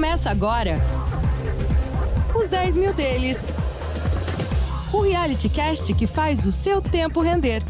Começa agora os 10 mil deles. O reality cast que faz o seu tempo render.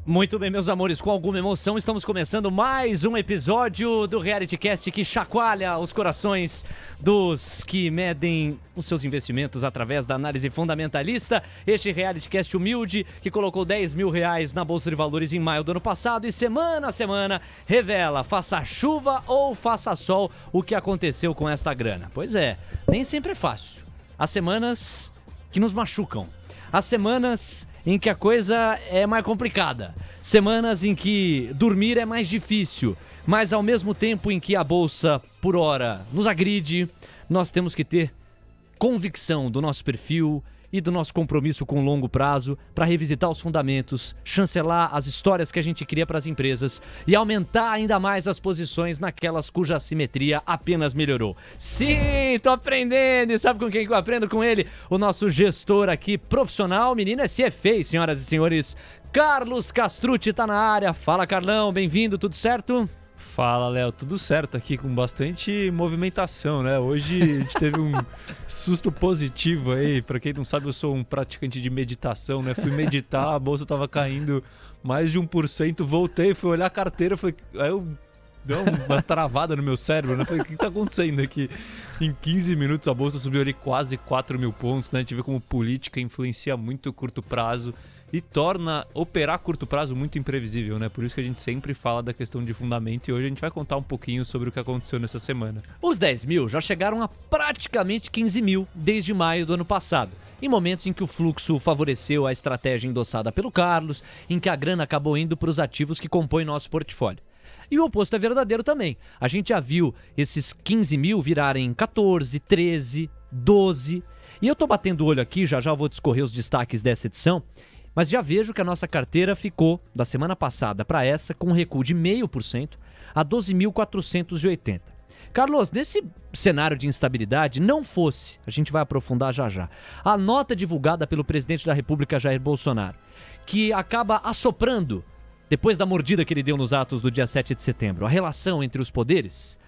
Muito bem, meus amores, com alguma emoção, estamos começando mais um episódio do Reality Cast que chacoalha os corações dos que medem os seus investimentos através da análise fundamentalista. Este Reality Cast humilde que colocou 10 mil reais na Bolsa de Valores em maio do ano passado e semana a semana revela, faça chuva ou faça sol, o que aconteceu com esta grana. Pois é, nem sempre é fácil. Há semanas que nos machucam. Há semanas em que a coisa é mais complicada. Semanas em que dormir é mais difícil. Mas ao mesmo tempo em que a bolsa, por hora, nos agride, nós temos que ter convicção do nosso perfil e do nosso compromisso com o longo prazo para revisitar os fundamentos, chancelar as histórias que a gente cria para as empresas e aumentar ainda mais as posições naquelas cuja assimetria apenas melhorou. Sim, tô aprendendo! E sabe com quem que eu aprendo? Com ele, o nosso gestor aqui, profissional, menino SFA, senhoras e senhores, Carlos Castrucci tá na área. Fala, Carlão, bem-vindo, tudo certo? Fala, Léo, tudo certo aqui, com bastante movimentação, né? Hoje a gente teve um susto positivo aí. Pra quem não sabe, eu sou um praticante de meditação, né? Fui meditar, a bolsa tava caindo mais de 1%, voltei, fui olhar a carteira, aí eu deu uma travada no meu cérebro, né? Falei, o que tá acontecendo aqui? Em 15 minutos a bolsa subiu ali quase 4 mil pontos, né? A gente vê como política influencia muito o curto prazo e torna operar a curto prazo muito imprevisível, né? Por isso que a gente sempre fala da questão de fundamento e hoje a gente vai contar um pouquinho sobre o que aconteceu nessa semana. Os 10 mil já chegaram a praticamente 15 mil desde maio do ano passado. Em momentos em que o fluxo favoreceu a estratégia endossada pelo Carlos, em que a grana acabou indo para os ativos que compõem nosso portfólio. E o oposto é verdadeiro também. A gente já viu esses 15 mil virarem 14, 13, 12. E eu tô batendo o olho aqui, já vou discorrer os destaques dessa edição. Mas já vejo que a nossa carteira ficou, da semana passada para essa, com um recuo de 0,5% a 12.480. Carlos, nesse cenário de instabilidade, não fosse, a gente vai aprofundar já, a nota divulgada pelo presidente da República, Jair Bolsonaro, que acaba assoprando, depois da mordida que ele deu nos atos do dia 7 de setembro, a relação entre os poderes,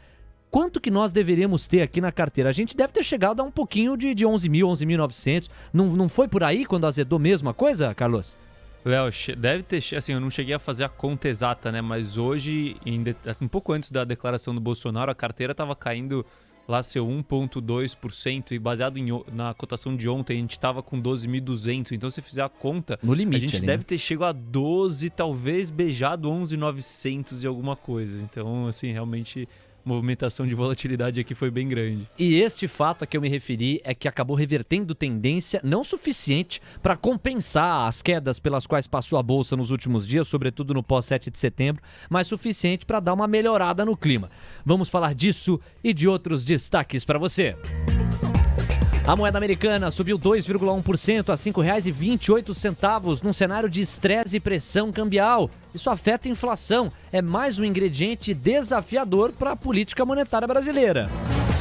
quanto que nós deveríamos ter aqui na carteira? A gente deve ter chegado a um pouquinho de 11 mil, 11.900. Não foi por aí quando azedou mesmo a coisa, Carlos? Léo, deve ter... Assim, eu não cheguei a fazer a conta exata, né? Mas hoje, um pouco antes da declaração do Bolsonaro, a carteira estava caindo lá seu 1,2% e baseado na cotação de ontem, a gente estava com 12.200. Então, se fizer a conta, no limite, a gente ali, deve né? ter chegado a 12, talvez beijado 11.900 e alguma coisa. Então, assim, realmente... movimentação de volatilidade aqui foi bem grande. E este fato a que eu me referi é que acabou revertendo tendência não suficiente para compensar as quedas pelas quais passou a bolsa nos últimos dias, sobretudo no pós-7 de setembro, mas suficiente para dar uma melhorada no clima. Vamos falar disso e de outros destaques para você. A moeda americana subiu 2,1% a R$ 5,28 num cenário de estresse e pressão cambial. Isso afeta a inflação. É mais um ingrediente desafiador para a política monetária brasileira.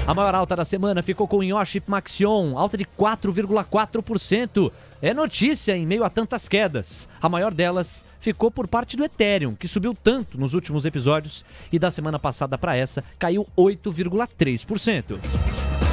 A maior alta da semana ficou com o Yoshi Maxion, alta de 4,4%. É notícia em meio a tantas quedas. A maior delas ficou por parte do Ethereum, que subiu tanto nos últimos episódios e da semana passada para essa caiu 8,3%.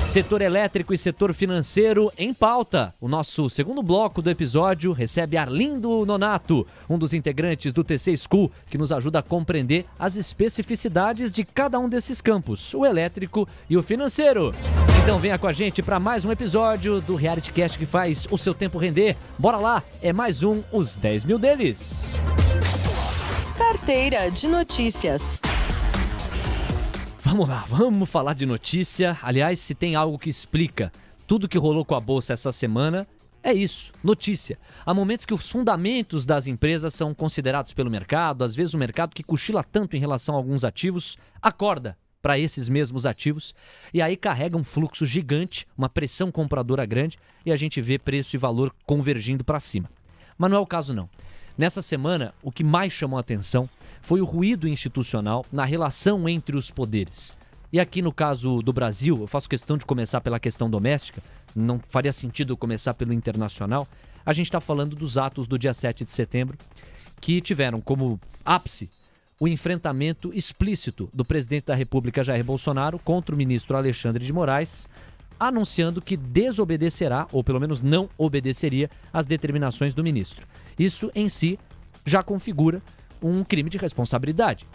Setor elétrico e setor financeiro em pauta. O nosso segundo bloco do episódio recebe Arlindo Nonato, um dos integrantes do TC School, que nos ajuda a compreender as especificidades de cada um desses campos, o elétrico e o financeiro. Então venha com a gente para mais um episódio do Reality Cast que faz o seu tempo render. Bora lá, é mais um Os 10 Mil Deles. Carteira de notícias. Vamos lá, vamos falar de notícia. Aliás, se tem algo que explica tudo que rolou com a bolsa essa semana, é isso, notícia. Há momentos que os fundamentos das empresas são considerados pelo mercado, às vezes o mercado que cochila tanto em relação a alguns ativos, acorda para esses mesmos ativos e aí carrega um fluxo gigante, uma pressão compradora grande e a gente vê preço e valor convergindo para cima. Mas não é o caso não. Nessa semana, o que mais chamou a atenção foi o ruído institucional na relação entre os poderes. E aqui no caso do Brasil, eu faço questão de começar pela questão doméstica, não faria sentido começar pelo internacional. A gente está falando dos atos do dia 7 de setembro, que tiveram como ápice o enfrentamento explícito do presidente da República, Jair Bolsonaro, contra o ministro Alexandre de Moraes, anunciando que desobedecerá, ou pelo menos não obedeceria, às determinações do ministro. Isso, em si, já configura um crime de responsabilidade.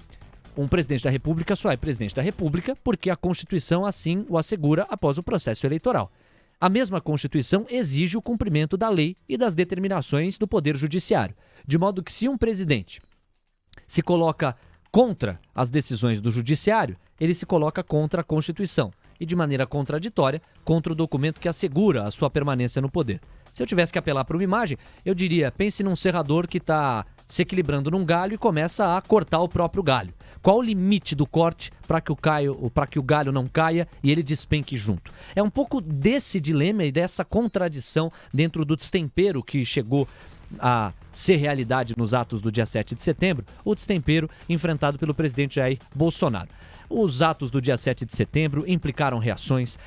Um presidente da República só é presidente da República porque a Constituição assim o assegura após o processo eleitoral. A mesma Constituição exige o cumprimento da lei e das determinações do Poder Judiciário, de modo que se um presidente se coloca contra as decisões do Judiciário, ele se coloca contra a Constituição e, de maneira contraditória, contra o documento que assegura a sua permanência no poder. Se eu tivesse que apelar para uma imagem, eu diria, pense num serrador que está se equilibrando num galho e começa a cortar o próprio galho. Qual o limite do corte para que o galho não caia e ele despenque junto? É um pouco desse dilema e dessa contradição dentro do destempero que chegou a ser realidade nos atos do dia 7 de setembro, o destempero enfrentado pelo presidente Jair Bolsonaro. Os atos do dia 7 de setembro implicaram reações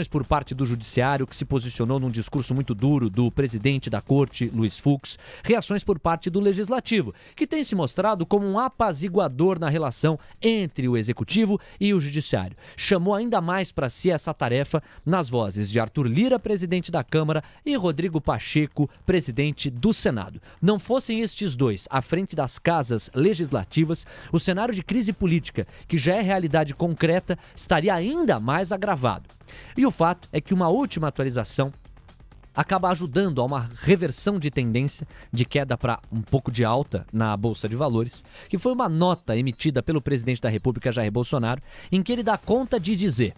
por parte do Judiciário, que se posicionou num discurso muito duro do presidente da Corte, Luiz Fux, reações por parte do Legislativo, que tem se mostrado como um apaziguador na relação entre o Executivo e o Judiciário. Chamou ainda mais para si essa tarefa nas vozes de Arthur Lira, presidente da Câmara, e Rodrigo Pacheco, presidente do Senado. Não fossem estes dois à frente das casas legislativas, o cenário de crise política, que já é realidade concreta, estaria ainda mais agravado. E o fato é que uma última atualização acaba ajudando a uma reversão de tendência de queda para um pouco de alta na Bolsa de Valores, que foi uma nota emitida pelo presidente da República, Jair Bolsonaro, em que ele dá conta de dizer: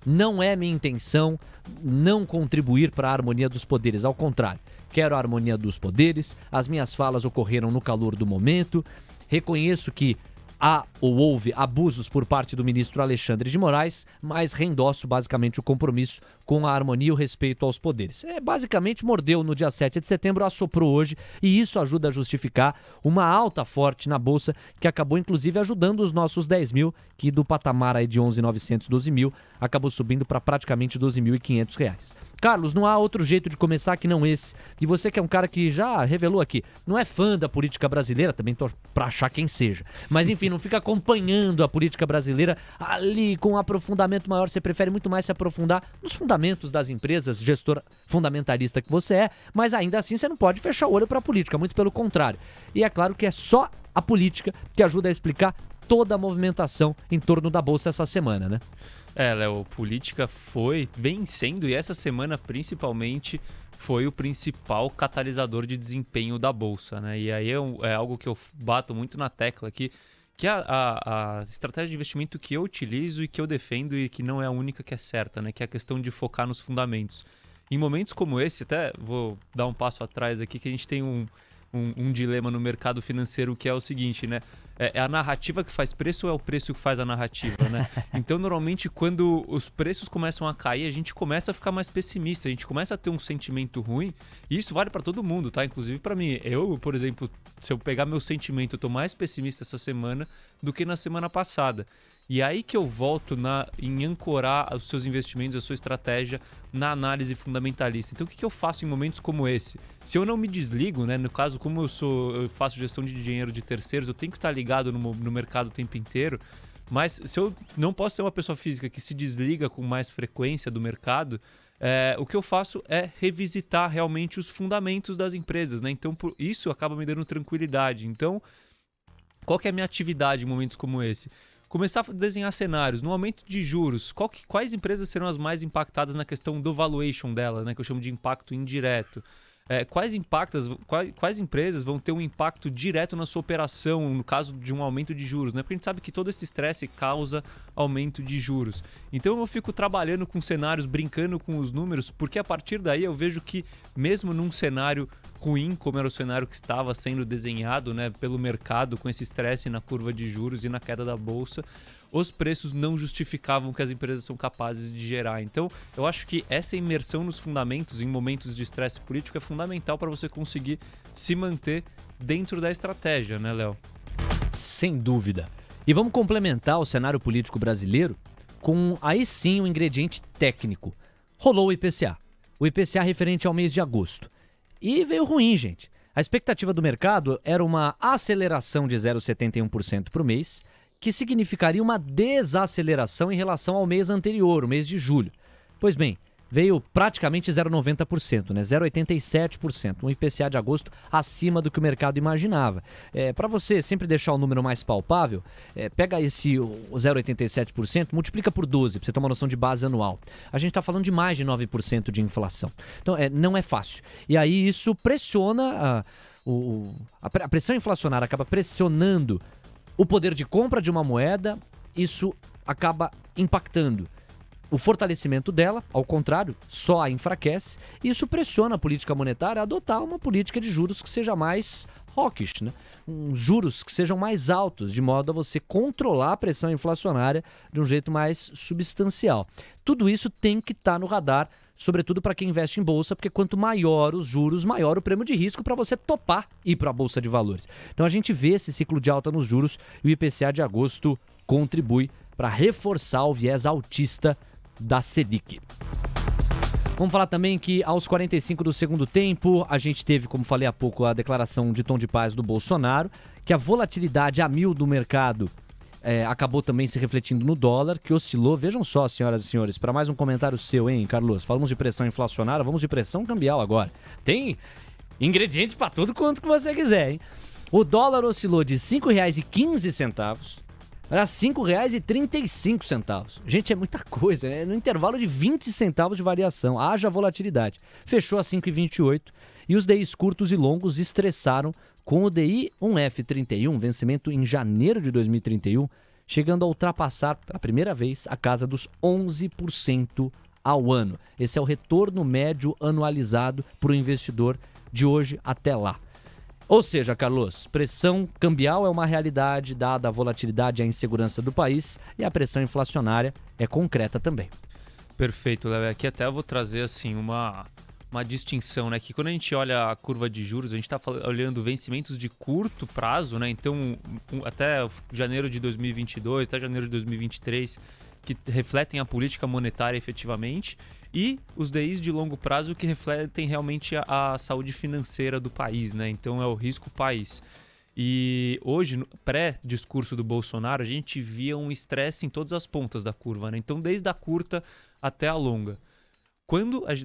não é minha intenção não contribuir para a harmonia dos poderes, ao contrário, quero a harmonia dos poderes, as minhas falas ocorreram no calor do momento, reconheço que há ou houve abusos por parte do ministro Alexandre de Moraes, mas reendosso basicamente o compromisso com a harmonia e o respeito aos poderes. Basicamente mordeu no dia 7 de setembro, assoprou hoje, e isso ajuda a justificar uma alta forte na Bolsa, que acabou inclusive ajudando os nossos 10 mil, que do patamar aí de 11.900, 12 mil, acabou subindo para praticamente 12.500 reais. Carlos, não há outro jeito de começar que não esse. E você que é um cara que já revelou aqui, não é fã da política brasileira, também tô pra achar quem seja. Mas enfim, não fica acompanhando a política brasileira ali com um aprofundamento maior. Você prefere muito mais se aprofundar nos fundamentos das empresas, gestor fundamentalista que você é, mas ainda assim você não pode fechar o olho pra política, muito pelo contrário. E é claro que é só a política que ajuda a explicar toda a movimentação em torno da Bolsa essa semana, né? Léo, política vem sendo, e essa semana principalmente foi o principal catalisador de desempenho da Bolsa, né? E aí é algo que eu bato muito na tecla aqui, que a estratégia de investimento que eu utilizo e que eu defendo e que não é a única que é certa, né? Que é a questão de focar nos fundamentos. Em momentos como esse, até vou dar um passo atrás aqui, que a gente tem um dilema no mercado financeiro, que é o seguinte, né? É a narrativa que faz preço ou é o preço que faz a narrativa, né? Então, normalmente, quando os preços começam a cair, a gente começa a ficar mais pessimista, a gente começa a ter um sentimento ruim, e isso vale para todo mundo, tá? Inclusive para mim. Eu, por exemplo, se eu pegar meu sentimento, eu tô mais pessimista essa semana do que na semana passada. E aí que eu volto em ancorar os seus investimentos, a sua estratégia na análise fundamentalista. Então, o que eu faço em momentos como esse? Se eu não me desligo, né? No caso, como eu faço gestão de dinheiro de terceiros, eu tenho que estar ligado no mercado o tempo inteiro. Mas se eu não posso ser uma pessoa física que se desliga com mais frequência do mercado, o que eu faço é revisitar realmente os fundamentos das empresas, né? Então, isso acaba me dando tranquilidade. Então, qual que é a minha atividade em momentos como esse? Começar a desenhar cenários. No aumento de juros, quais empresas serão as mais impactadas na questão do valuation dela, né, que eu chamo de impacto indireto? Quais empresas vão ter um impacto direto na sua operação no caso de um aumento de juros, né? Porque a gente sabe que todo esse estresse causa aumento de juros. Então eu fico trabalhando com cenários, brincando com os números, porque a partir daí eu vejo que mesmo num cenário ruim, como era o cenário que estava sendo desenhado, né, pelo mercado, com esse estresse na curva de juros e na queda da bolsa, os preços não justificavam o que as empresas são capazes de gerar. Então, eu acho que essa imersão nos fundamentos em momentos de estresse político é fundamental para você conseguir se manter dentro da estratégia, né, Léo? Sem dúvida. E vamos complementar o cenário político brasileiro com, aí sim, um ingrediente técnico. Rolou o IPCA. O IPCA referente ao mês de agosto. E veio ruim, gente. A expectativa do mercado era uma aceleração de 0,71% por mês, que significaria uma desaceleração em relação ao mês anterior, o mês de julho. Pois bem, veio praticamente 0,90%, né? 0,87%, um IPCA de agosto acima do que o mercado imaginava. Para você sempre deixar o número mais palpável, pega o 0,87%, multiplica por 12, para você ter uma noção de base anual. A gente está falando de mais de 9% de inflação. Então, não é fácil. E aí isso pressiona, a pressão inflacionária acaba pressionando o poder de compra de uma moeda, isso acaba impactando o fortalecimento dela, ao contrário, só a enfraquece, e isso pressiona a política monetária a adotar uma política de juros que seja mais hawkish, né? Juros que sejam mais altos, de modo a você controlar a pressão inflacionária de um jeito mais substancial. Tudo isso tem que estar no radar, sobretudo para quem investe em bolsa, porque quanto maior os juros, maior o prêmio de risco para você topar ir para a bolsa de valores. Então a gente vê esse ciclo de alta nos juros e o IPCA de agosto contribui para reforçar o viés altista da Selic. Vamos falar também que aos 45 do segundo tempo, a gente teve, como falei há pouco, a declaração de tom de paz do Bolsonaro, que a volatilidade a 1000 do mercado acabou também se refletindo no dólar, que oscilou. Vejam só, senhoras e senhores, para mais um comentário seu, hein, Carlos? Falamos de pressão inflacionária, vamos de pressão cambial agora. Tem ingredientes para tudo quanto que você quiser, hein? O dólar oscilou de R$ 5,15 para R$ 5,35. Gente, é muita coisa, no intervalo de 20 centavos de variação. Haja volatilidade. Fechou a 5,28 e os DIs curtos e longos estressaram com o DI 1F31, vencimento em janeiro de 2031, chegando a ultrapassar pela primeira vez a casa dos 11% ao ano. Esse é o retorno médio anualizado para o investidor de hoje até lá. Ou seja, Carlos, pressão cambial é uma realidade dada a volatilidade e a insegurança do país e a pressão inflacionária é concreta também. Perfeito, Léo. Aqui até eu vou trazer assim uma distinção, né? Que quando a gente olha a curva de juros, a gente está olhando vencimentos de curto prazo, né? Então, até janeiro de 2022, até janeiro de 2023, que refletem a política monetária efetivamente, e os DIs de longo prazo que refletem realmente a saúde financeira do país, né? Então é o risco país. E hoje, no pré-discurso do Bolsonaro, a gente via um estresse em todas as pontas da curva, né? Então desde a curta até a longa.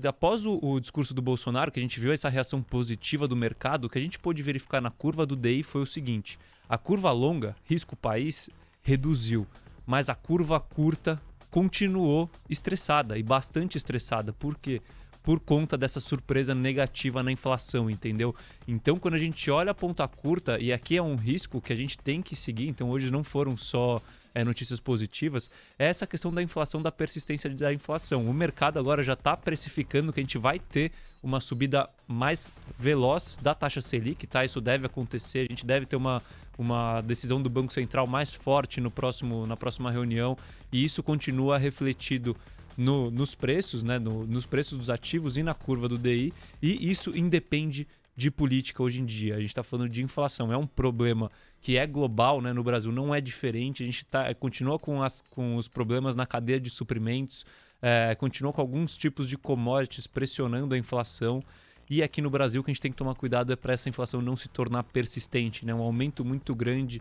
Após o discurso do Bolsonaro, que a gente viu essa reação positiva do mercado, o que a gente pôde verificar na curva do DI foi o seguinte: a curva longa, risco país, reduziu, mas a curva curta continuou estressada e bastante estressada. Por quê? Por conta dessa surpresa negativa na inflação, entendeu? Então, quando a gente olha a ponta curta, e aqui é um risco que a gente tem que seguir, então hoje não foram só notícias positivas, é essa questão da inflação, da persistência da inflação. O mercado agora já está precificando que a gente vai ter uma subida mais veloz da taxa Selic, tá? Isso deve acontecer, a gente deve ter uma decisão do Banco Central mais forte na próxima reunião, e isso continua refletido nos preços, né? Nos preços dos ativos e na curva do DI, e isso independe de política hoje em dia. A gente está falando de inflação, é um problema que é global, né? No Brasil não é diferente, a gente continua com os problemas na cadeia de suprimentos, continua com alguns tipos de commodities pressionando a inflação. E aqui no Brasil o que a gente tem que tomar cuidado é para essa inflação não se tornar persistente, né? Um aumento muito grande,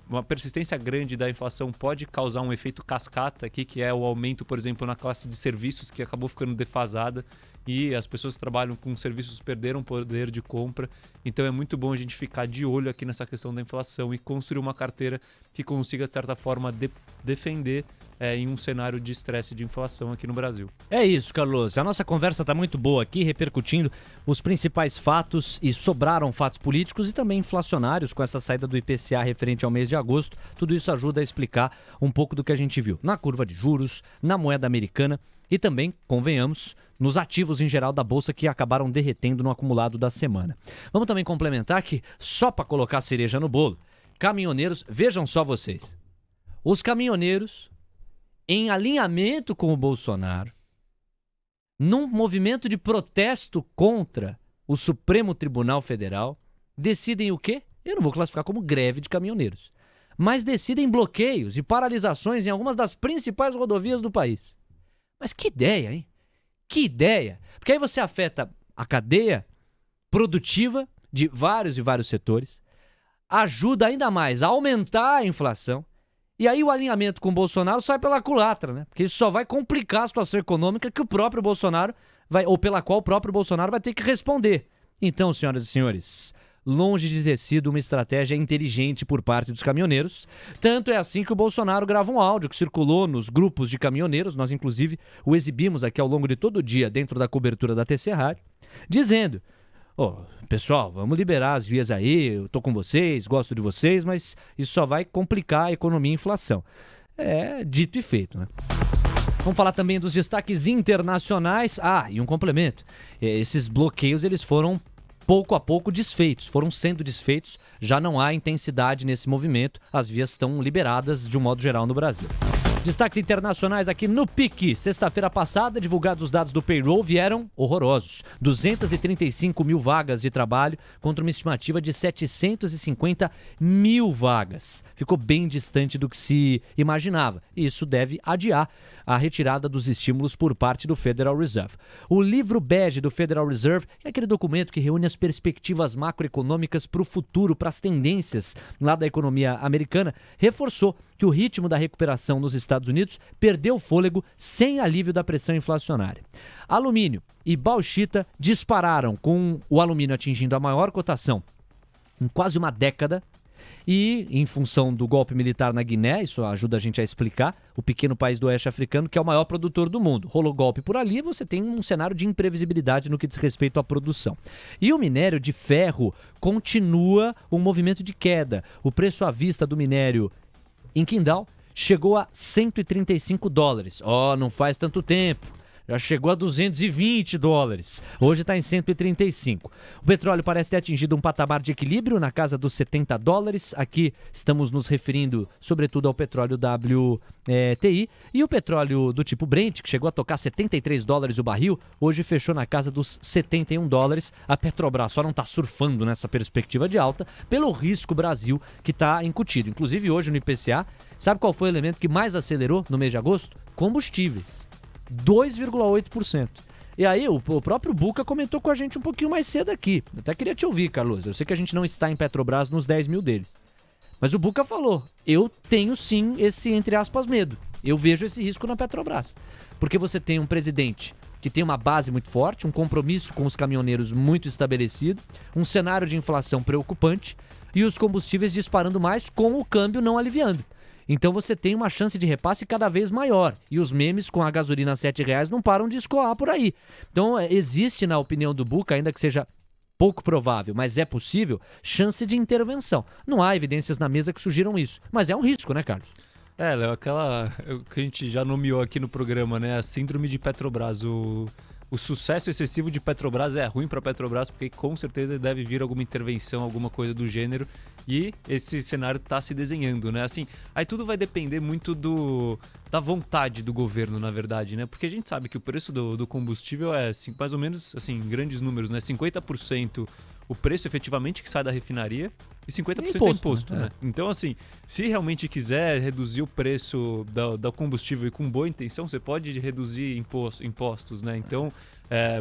uma persistência grande da inflação pode causar um efeito cascata aqui, que é o aumento, por exemplo, na classe de serviços, que acabou ficando defasada, e as pessoas que trabalham com serviços perderam poder de compra. Então é muito bom a gente ficar de olho aqui nessa questão da inflação e construir uma carteira que consiga, de certa forma, defender em um cenário de estresse de inflação aqui no Brasil. É isso, Carlos. A nossa conversa está muito boa aqui, repercutindo os principais fatos, e sobraram fatos políticos e também inflacionários com essa saída do IPCA referente ao mês de agosto. Tudo isso ajuda a explicar um pouco do que a gente viu na curva de juros, na moeda americana e também, convenhamos, nos ativos em geral da Bolsa, que acabaram derretendo no acumulado da semana. Vamos também complementar que, só para colocar a cereja no bolo, caminhoneiros, vejam só vocês, os caminhoneiros, em alinhamento com o Bolsonaro, num movimento de protesto contra o Supremo Tribunal Federal, decidem o quê? Eu não vou classificar como greve de caminhoneiros, mas decidem bloqueios e paralisações em algumas das principais rodovias do país. Mas que ideia, hein? Que ideia! Porque aí você afeta a cadeia produtiva de vários e vários setores, ajuda ainda mais a aumentar a inflação, e aí o alinhamento com o Bolsonaro sai pela culatra, né? Porque isso só vai complicar a situação econômica que o próprio Bolsonaro ou pela qual o próprio Bolsonaro vai ter que responder. Então, senhoras e senhores, longe de ter sido uma estratégia inteligente por parte dos caminhoneiros, tanto é assim que o Bolsonaro grava um áudio que circulou nos grupos de caminhoneiros, nós inclusive o exibimos aqui ao longo de todo o dia dentro da cobertura da TC Rádio, dizendo: pessoal, vamos liberar as vias aí, eu tô com vocês, gosto de vocês, mas isso só vai complicar a economia e a inflação. É dito e feito, né? Vamos falar também dos destaques internacionais. E um complemento. Esses bloqueios, eles foram pouco a pouco desfeitos, foram sendo desfeitos, já não há intensidade nesse movimento, as vias estão liberadas de um modo geral no Brasil. Destaques internacionais aqui no PIC. Sexta-feira passada, divulgados os dados do payroll, vieram horrorosos. 235 mil vagas de trabalho contra uma estimativa de 750 mil vagas. Ficou bem distante do que se imaginava. E isso deve adiar a retirada dos estímulos por parte do Federal Reserve. O livro bege do Federal Reserve é aquele documento que reúne as perspectivas macroeconômicas para o futuro, para as tendências lá da economia americana, reforçou que o ritmo da recuperação nos Estados Unidos perdeu fôlego sem alívio da pressão inflacionária. Alumínio e bauxita dispararam, com o alumínio atingindo a maior cotação em quase uma década. E, em função do golpe militar na Guiné, isso ajuda a gente a explicar, o pequeno país do oeste africano, que é o maior produtor do mundo. Rolou golpe por ali, você tem um cenário de imprevisibilidade no que diz respeito à produção. E o minério de ferro continua um movimento de queda. O preço à vista do minério em Qingdao chegou a $135. Não faz tanto tempo. Já chegou a $220. Hoje está em 135. O petróleo parece ter atingido um patamar de equilíbrio na casa dos $70. Aqui estamos nos referindo, sobretudo, ao petróleo WTI. E o petróleo do tipo Brent, que chegou a tocar $73 o barril, hoje fechou na casa dos $71. A Petrobras só não está surfando nessa perspectiva de alta pelo risco Brasil que está incutido. Inclusive, hoje no IPCA, sabe qual foi o elemento que mais acelerou no mês de agosto? Combustíveis. 2,8%. E aí o próprio Buca comentou com a gente um pouquinho mais cedo aqui. Eu até queria te ouvir, Carlos. Eu sei que a gente não está em Petrobras nos 10 mil deles. Mas o Buca falou, eu tenho sim esse, entre aspas, medo. Eu vejo esse risco na Petrobras. Porque você tem um presidente que tem uma base muito forte, um compromisso com os caminhoneiros muito estabelecido, um cenário de inflação preocupante e os combustíveis disparando mais com o câmbio não aliviando. Então você tem uma chance de repasse cada vez maior. E os memes com a gasolina a R$7 não param de escoar por aí. Então existe, na opinião do Buca, ainda que seja pouco provável, mas é possível, chance de intervenção. Não há evidências na mesa que sugiram isso. Mas é um risco, né, Carlos? Léo, aquela que a gente já nomeou aqui no programa, né? A síndrome de Petrobras. O sucesso excessivo de Petrobras é ruim para a Petrobras, porque com certeza deve vir alguma intervenção, alguma coisa do gênero, e esse cenário está se desenhando, né? Assim, aí tudo vai depender muito da vontade do governo, na verdade, né? Porque a gente sabe que o preço do combustível é mais ou menos, assim, em grandes números, né? 50% o preço efetivamente que sai da refinaria e 50% é imposto, né? Então, assim, se realmente quiser reduzir o preço do combustível e com boa intenção, você pode reduzir impostos, né? Então,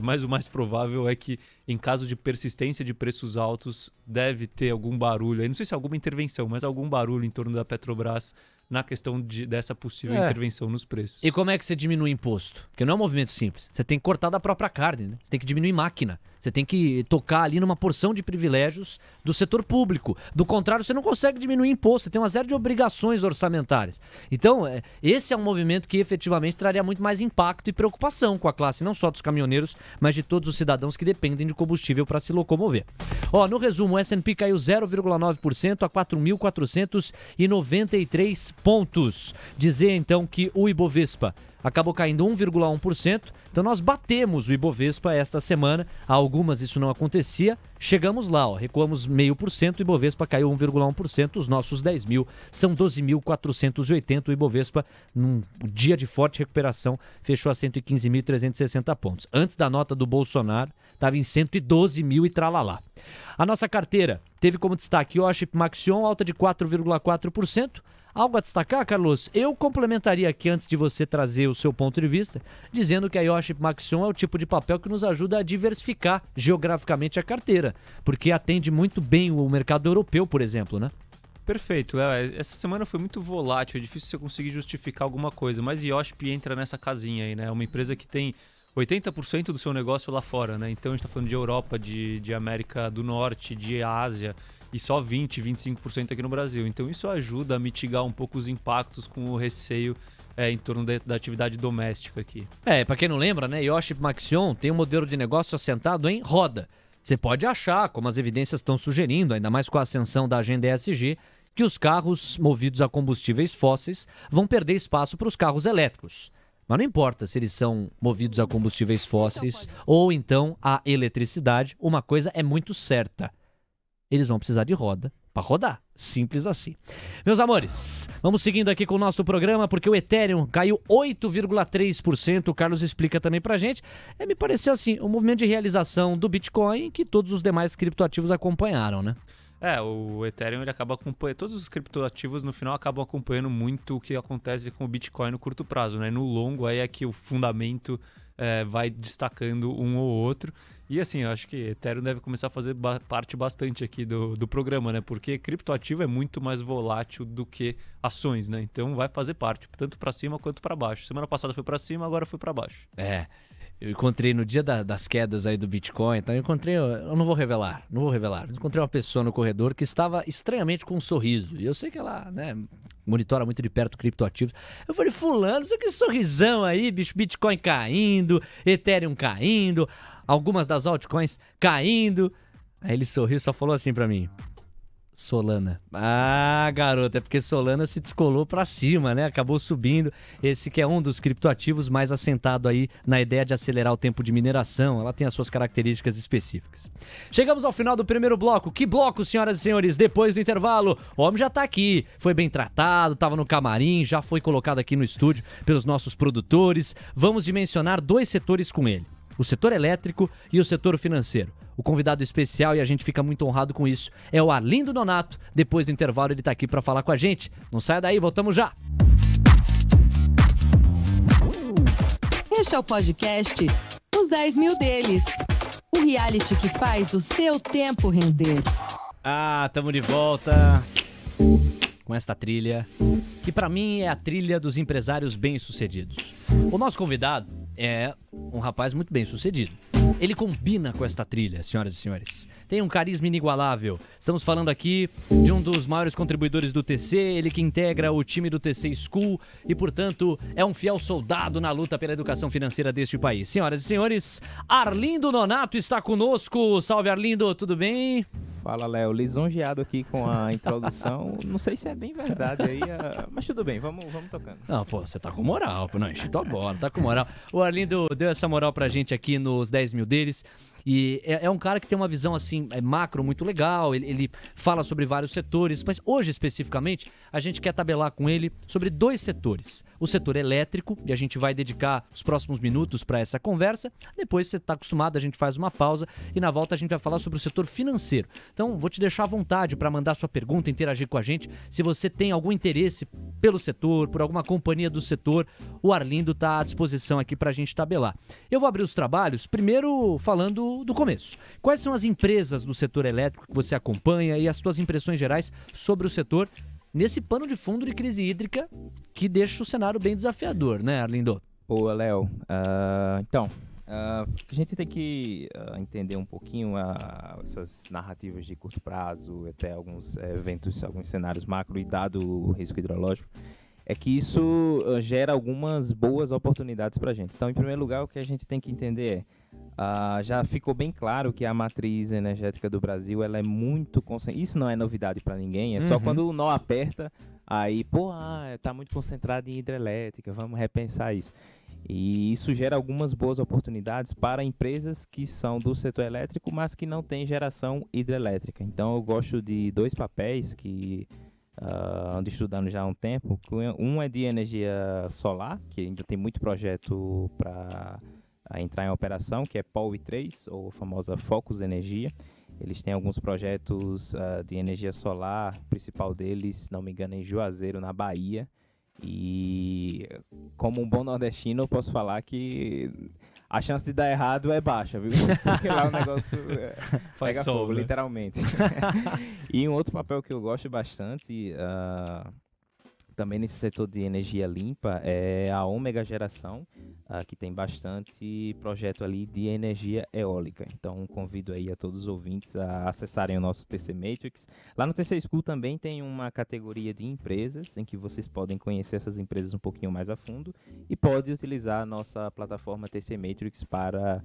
mas o mais provável é que, em caso de persistência de preços altos, deve ter algum barulho, aí não sei se é alguma intervenção, mas algum barulho em torno da Petrobras na questão dessa possível intervenção nos preços. E como é que você diminui imposto? Porque não é um movimento simples. Você tem que cortar da própria carne, né? Você tem que diminuir máquina. Você tem que tocar ali numa porção de privilégios do setor público. Do contrário, você não consegue diminuir imposto. Você tem uma série de obrigações orçamentárias. Então, esse é um movimento que efetivamente traria muito mais impacto e preocupação com a classe, não só dos caminhoneiros, mas de todos os cidadãos que dependem de combustível para se locomover. No resumo, o S&P caiu 0,9% a 4.493 pontos. Dizer então que o Ibovespa acabou caindo 1,1%. Então nós batemos o Ibovespa esta semana. Há algumas isso não acontecia. Chegamos lá, recuamos 0,5%, o Ibovespa caiu 1,1%. Os nossos 10 mil são 12.480. O Ibovespa, num dia de forte recuperação, fechou a 115.360 pontos. Antes da nota do Bolsonaro, estava em 112 mil e tralalá. A nossa carteira teve como destaque Iochpe Maxion, alta de 4,4%. Algo a destacar, Carlos? Eu complementaria aqui, antes de você trazer o seu ponto de vista, dizendo que a Iochpe Maxion é o tipo de papel que nos ajuda a diversificar geograficamente a carteira, porque atende muito bem o mercado europeu, por exemplo, né? Perfeito, essa semana foi muito volátil, é difícil você conseguir justificar alguma coisa, mas Iochpe entra nessa casinha aí, né? É uma empresa que tem 80% do seu negócio lá fora, né? Então a gente tá falando de Europa, de América do Norte, de Ásia, e só 25% aqui no Brasil. Então isso ajuda a mitigar um pouco os impactos com o receio em torno da atividade doméstica aqui. Pra quem não lembra, né? Iochpe Maxion tem um modelo de negócio assentado em roda. Você pode achar, como as evidências estão sugerindo, ainda mais com a ascensão da agenda ESG, que os carros movidos a combustíveis fósseis vão perder espaço para os carros elétricos. Mas não importa se eles são movidos a combustíveis fósseis ou então a eletricidade, uma coisa é muito certa. Eles vão precisar de roda para rodar. Simples assim. Meus amores, vamos seguindo aqui com o nosso programa, porque o Ethereum caiu 8,3%. O Carlos explica também pra gente. Me pareceu assim, um movimento de realização do Bitcoin que todos os demais criptoativos acompanharam, né? O Ethereum ele acaba acompanhando, todos os criptoativos no final acabam acompanhando muito o que acontece com o Bitcoin no curto prazo, né? No longo aí é que o fundamento vai destacando um ou outro. E assim, eu acho que Ethereum deve começar a fazer parte bastante aqui do programa, né? Porque criptoativo é muito mais volátil do que ações, né? Então vai fazer parte, tanto para cima quanto para baixo. Semana passada foi para cima, agora foi para baixo. Eu encontrei no dia das quedas aí do Bitcoin, então eu não vou revelar. Encontrei uma pessoa no corredor que estava estranhamente com um sorriso. E eu sei que ela, né, monitora muito de perto criptoativos. Eu falei, fulano, você que sorrisão aí, bicho, Bitcoin caindo, Ethereum caindo, algumas das altcoins caindo. Aí ele sorriu e só falou assim pra mim: Solana. Ah, garoto, é porque Solana se descolou pra cima, né? Acabou subindo. Esse que é um dos criptoativos mais assentado aí na ideia de acelerar o tempo de mineração. Ela tem as suas características específicas. Chegamos ao final do primeiro bloco. Que bloco, senhoras e senhores? Depois do intervalo, o homem já tá aqui. Foi bem tratado, tava no camarim, já foi colocado aqui no estúdio pelos nossos produtores. Vamos dimensionar 2 setores com ele: o setor elétrico e o setor financeiro. O convidado especial, e a gente fica muito honrado com isso, é o Arlindo Nonato. Depois do intervalo ele tá aqui para falar com a gente. Não saia daí, voltamos já. Este é o podcast Os 10 Mil Deles. O reality que faz o seu tempo render. Tamo de volta com esta trilha, que pra mim é a trilha dos empresários bem-sucedidos. O nosso convidado é um rapaz muito bem-sucedido. Ele combina com esta trilha, senhoras e senhores. Tem um carisma inigualável. Estamos falando aqui de um dos maiores contribuidores do TC, ele que integra o time do TC School e, portanto, é um fiel soldado na luta pela educação financeira deste país. Senhoras e senhores, Arlindo Nonato está conosco. Salve, Arlindo, tudo bem? Fala, Léo. Lisonjeado aqui com a introdução. Não sei se é bem verdade aí, mas tudo bem, vamos tocando. Não, pô, você tá com moral, não enche tua bola, tá com moral. O Arlindo deu essa moral pra gente aqui nos 10 mil deles. E é um cara que tem uma visão assim, macro muito legal, ele fala sobre vários setores, mas hoje especificamente a gente quer tabelar com ele sobre 2 setores. O setor elétrico, e a gente vai dedicar os próximos minutos para essa conversa. Depois, se você está acostumado, a gente faz uma pausa e na volta a gente vai falar sobre o setor financeiro. Então, vou te deixar à vontade para mandar sua pergunta, interagir com a gente. Se você tem algum interesse pelo setor, por alguma companhia do setor, o Arlindo está à disposição aqui para a gente tabelar. Eu vou abrir os trabalhos, primeiro falando do começo. Quais são as empresas do setor elétrico que você acompanha e as suas impressões gerais sobre o setor nesse pano de fundo de crise hídrica que deixa o cenário bem desafiador, né, Arlindo? Boa, Léo. Então, a gente tem que entender um pouquinho essas narrativas de curto prazo, até alguns eventos, alguns cenários macro e dado o risco hidrológico, é que isso gera algumas boas oportunidades para a gente. Então, em primeiro lugar, o que a gente tem que entender já ficou bem claro que a matriz energética do Brasil ela é muito concentrada. Isso não é novidade para ninguém, só quando o nó aperta, aí, tá muito concentrado em hidrelétrica, vamos repensar isso. E isso gera algumas boas oportunidades para empresas que são do setor elétrico, mas que não têm geração hidrelétrica. Então, eu gosto de 2 papéis que ando estudando já há um tempo. Um é de energia solar, que ainda tem muito projeto para entrar em operação, que é POWI 3, ou a famosa Focus Energia. Eles têm alguns projetos de energia solar, o principal deles, se não me engano, é em Juazeiro, na Bahia. E como um bom nordestino, eu posso falar que a chance de dar errado é baixa, viu? Porque lá o negócio Faz pega sol, fogo, né? literalmente. E um outro papel que eu gosto bastante, também nesse setor de energia limpa, é a Ômega Geração, que tem bastante projeto ali de energia eólica. Então, convido aí a todos os ouvintes a acessarem o nosso TC Matrix. Lá no TC School também tem uma categoria de empresas, em que vocês podem conhecer essas empresas um pouquinho mais a fundo e pode utilizar a nossa plataforma TC Matrix para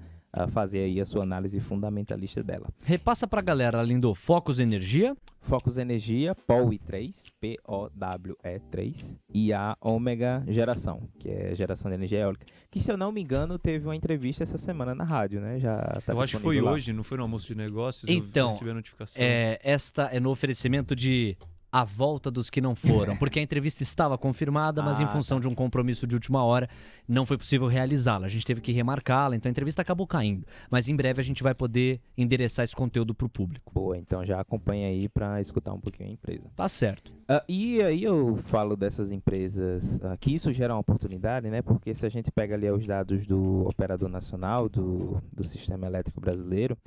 fazer aí a sua análise fundamentalista dela. Repassa pra galera, além do Focus Energia. Focus Energia, POWE3, P-O-W-E-3, e a Ômega Geração, que é geração de energia eólica, que, se eu não me engano, teve uma entrevista essa semana na rádio, né? Já tá Eu acho que foi disponível lá. hoje, não foi no almoço de negócios? Então, eu recebi a notificação. Esta é no oferecimento de A Volta dos Que Não Foram, porque a entrevista estava confirmada, mas em função de um compromisso de última hora, não foi possível realizá-la. A gente teve que remarcá-la, então a entrevista acabou caindo. Mas em breve a gente vai poder endereçar esse conteúdo para o público. Boa, então já acompanha aí para escutar um pouquinho a empresa. Tá certo. E aí eu falo dessas empresas, que isso gera uma oportunidade, né? Porque se a gente pega ali os dados do Operador Nacional, do Sistema Elétrico Brasileiro,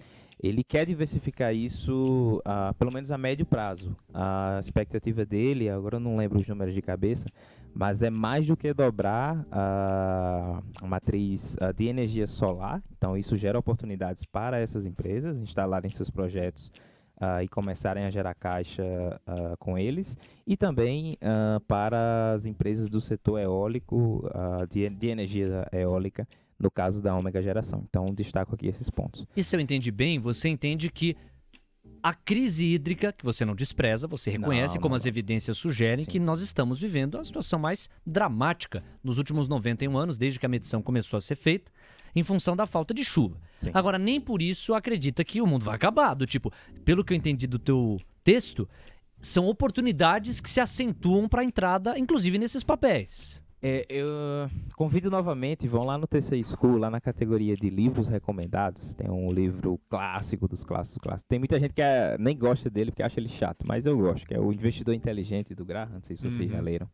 ele quer diversificar isso, pelo menos a médio prazo. A expectativa dele, agora eu não lembro os números de cabeça, mas é mais do que dobrar a matriz de energia solar. Então, isso gera oportunidades para essas empresas instalarem seus projetos e começarem a gerar caixa com eles. E também para as empresas do setor eólico, de energia eólica, no caso da Ômega Geração. Então, destaco aqui esses pontos. E se eu entendi bem, você entende que a crise hídrica, que você não despreza, você reconhece como as evidências sugerem que nós estamos vivendo a situação mais dramática nos últimos 91 anos, desde que a medição começou a ser feita, em função da falta de chuva. Sim. Agora, nem por isso acredita que o mundo vai acabar. Do tipo, pelo que eu entendi do teu texto, são oportunidades que se acentuam para a entrada, inclusive nesses papéis. Eu convido novamente, vão lá no TC School, lá na categoria de livros recomendados, tem um livro clássico dos clássicos. Tem muita gente que nem gosta dele porque acha ele chato, mas eu gosto, que é O Investidor Inteligente do Graham, não sei se vocês já leram.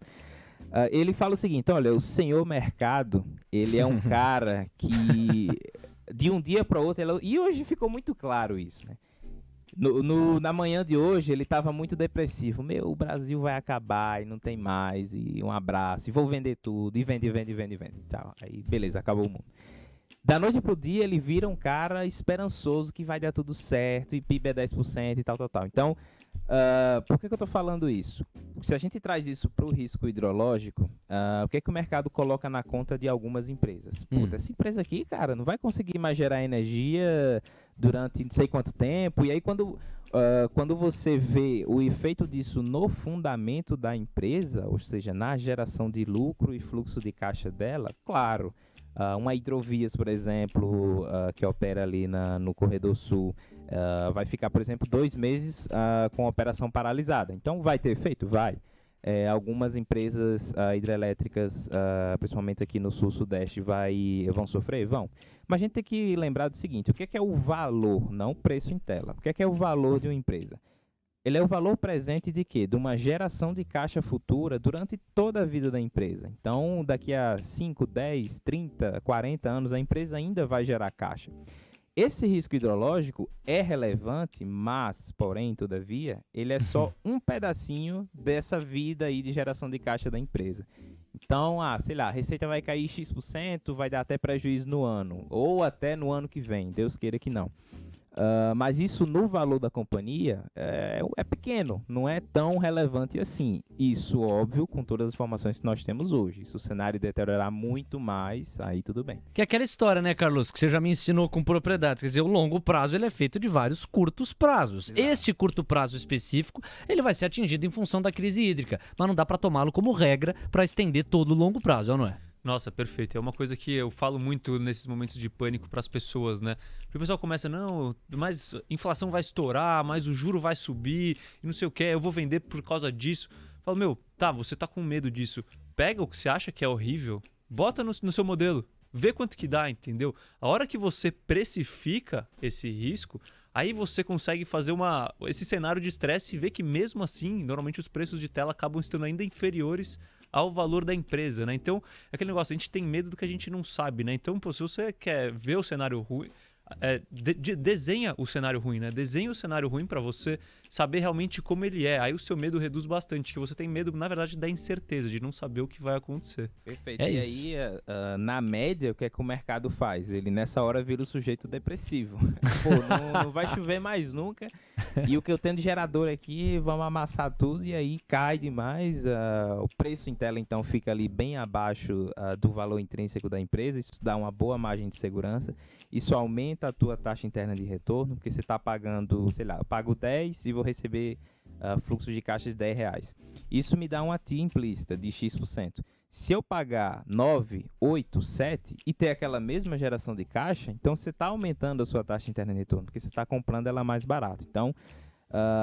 Ele fala o seguinte, olha, o senhor mercado, ele é um cara que de um dia para outro, e hoje ficou muito claro isso, né? Na manhã de hoje, ele estava muito depressivo. O Brasil vai acabar e não tem mais, e um abraço, e vou vender tudo, e vende. Tchau. Aí, beleza, acabou o mundo. Da noite pro dia, ele vira um cara esperançoso que vai dar tudo certo, e PIB é 10% e tal. Então, por que eu tô falando isso? Se a gente traz isso para o risco hidrológico, o que o mercado coloca na conta de algumas empresas? Puta, essa empresa aqui, cara, não vai conseguir mais gerar energia durante não sei quanto tempo. E aí, quando você vê o efeito disso no fundamento da empresa, ou seja, na geração de lucro e fluxo de caixa dela, claro, uma Hidrovias, por exemplo, que opera ali no Corredor Sul, vai ficar, por exemplo, 2 meses com a operação paralisada. Então, vai ter efeito? Vai. Algumas empresas hidrelétricas, principalmente aqui no Sul-Sudeste, vão sofrer? Vão. Mas a gente tem que lembrar do seguinte, o que é o valor, não o preço em tela. O que é o valor de uma empresa? Ele é o valor presente de quê? De uma geração de caixa futura durante toda a vida da empresa. Então, daqui a 5, 10, 30, 40 anos, a empresa ainda vai gerar caixa. Esse risco hidrológico é relevante, mas, porém, todavia, ele é só um pedacinho dessa vida aí de geração de caixa da empresa. Então, sei lá, a receita vai cair X%, vai dar até prejuízo no ano, ou até no ano que vem, Deus queira que não. Mas isso no valor da companhia é pequeno, não é tão relevante assim. Isso, óbvio, com todas as informações que nós temos hoje. Se o cenário deteriorar muito mais, aí tudo bem. Que é aquela história, né, Carlos, que você já me ensinou com propriedade. Quer dizer, o longo prazo ele é feito de vários curtos prazos. Exato. Este curto prazo específico, ele vai ser atingido em função da crise hídrica, mas não dá para tomá-lo como regra para estender todo o longo prazo, não é? Nossa, perfeito. É uma coisa que eu falo muito nesses momentos de pânico para as pessoas, né? Porque o pessoal começa, não, mas inflação vai estourar, mas o juro vai subir, e não sei o que, eu vou vender por causa disso. Eu falo, você tá com medo disso. Pega o que você acha que é horrível, bota no seu modelo, vê quanto que dá, entendeu? A hora que você precifica esse risco, Aí você consegue fazer esse cenário de estresse e ver que mesmo assim, normalmente os preços de tela acabam estando ainda inferiores ao valor da empresa, né? Então, é aquele negócio, a gente tem medo do que a gente não sabe, né? Então, pô, se você quer ver o cenário ruim, desenha o cenário ruim, né? Desenha o cenário ruim para você saber realmente como ele é. Aí o seu medo reduz bastante, que você tem medo, na verdade, da incerteza, de não saber o que vai acontecer. Perfeito. É E isso. aí, na média, o que é que o mercado faz? Ele, nessa hora, vira o sujeito depressivo. Pô, não vai chover mais nunca. E o que eu tenho de gerador aqui, vamos amassar tudo e aí cai demais. O preço em tela, então, fica ali bem abaixo do valor intrínseco da empresa. Isso dá uma boa margem de segurança. Isso aumenta a tua taxa interna de retorno, porque você está pagando, sei lá, eu pago 10 e vou receber fluxo de caixa de R$10. Isso me dá uma TIA implícita de X%. Se eu pagar 9, 8, 7 e ter aquela mesma geração de caixa, então você está aumentando a sua taxa interna de retorno, porque você está comprando ela mais barato. Então,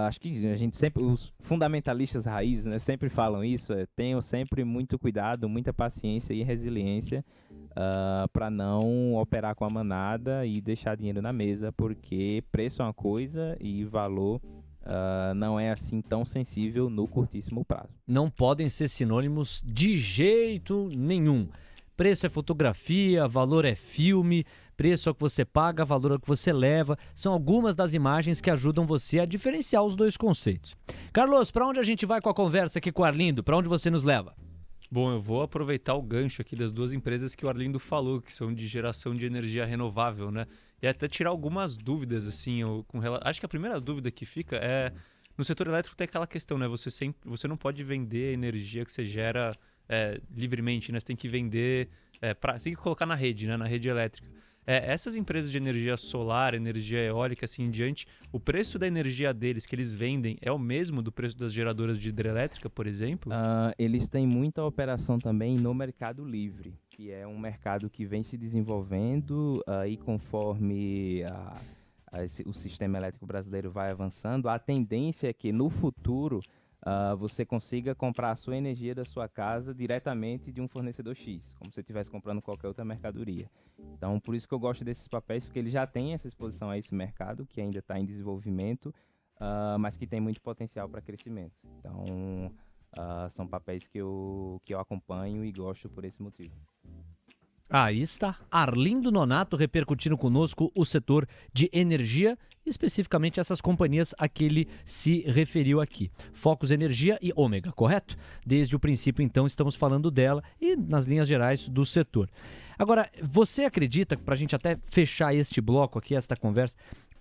acho que a gente sempre, os fundamentalistas raízes, né, sempre falam isso, tenham sempre muito cuidado, muita paciência e resiliência para não operar com a manada e deixar dinheiro na mesa, porque preço é uma coisa e valor não é assim tão sensível no curtíssimo prazo. Não podem ser sinônimos de jeito nenhum. Preço é fotografia, valor é filme, preço é o que você paga, valor é o que você leva. São algumas das imagens que ajudam você a diferenciar os dois conceitos. Carlos, para onde a gente vai com a conversa aqui com o Arlindo? Para onde você nos leva? Bom, eu vou aproveitar o gancho aqui das duas empresas que o Arlindo falou, que são de geração de energia renovável, né? E até tirar algumas dúvidas, assim, acho que a primeira dúvida que fica é, no setor elétrico tem aquela questão, né? Você não pode vender a energia que você gera livremente, né? Você tem que vender, você tem que colocar na rede, né? Na rede elétrica. Essas empresas de energia solar, energia eólica, assim em diante, o preço da energia deles que eles vendem é o mesmo do preço das geradoras de hidrelétrica, por exemplo? Eles têm muita operação também no mercado livre, que é um mercado que vem se desenvolvendo e conforme o sistema elétrico brasileiro vai avançando, a tendência é que no futuro você consiga comprar a sua energia da sua casa diretamente de um fornecedor X, como se você estivesse comprando qualquer outra mercadoria. Então, por isso que eu gosto desses papéis, porque ele já tem essa exposição a esse mercado, que ainda está em desenvolvimento, mas que tem muito potencial para crescimento. Então, são papéis que eu acompanho e gosto por esse motivo. Aí está Arlindo Nonato repercutindo conosco o setor de energia, especificamente essas companhias a que ele se referiu aqui. Focus Energia e Ômega, correto? Desde o princípio, então, estamos falando dela e nas linhas gerais do setor. Agora, você acredita, para a gente até fechar este bloco aqui, esta conversa,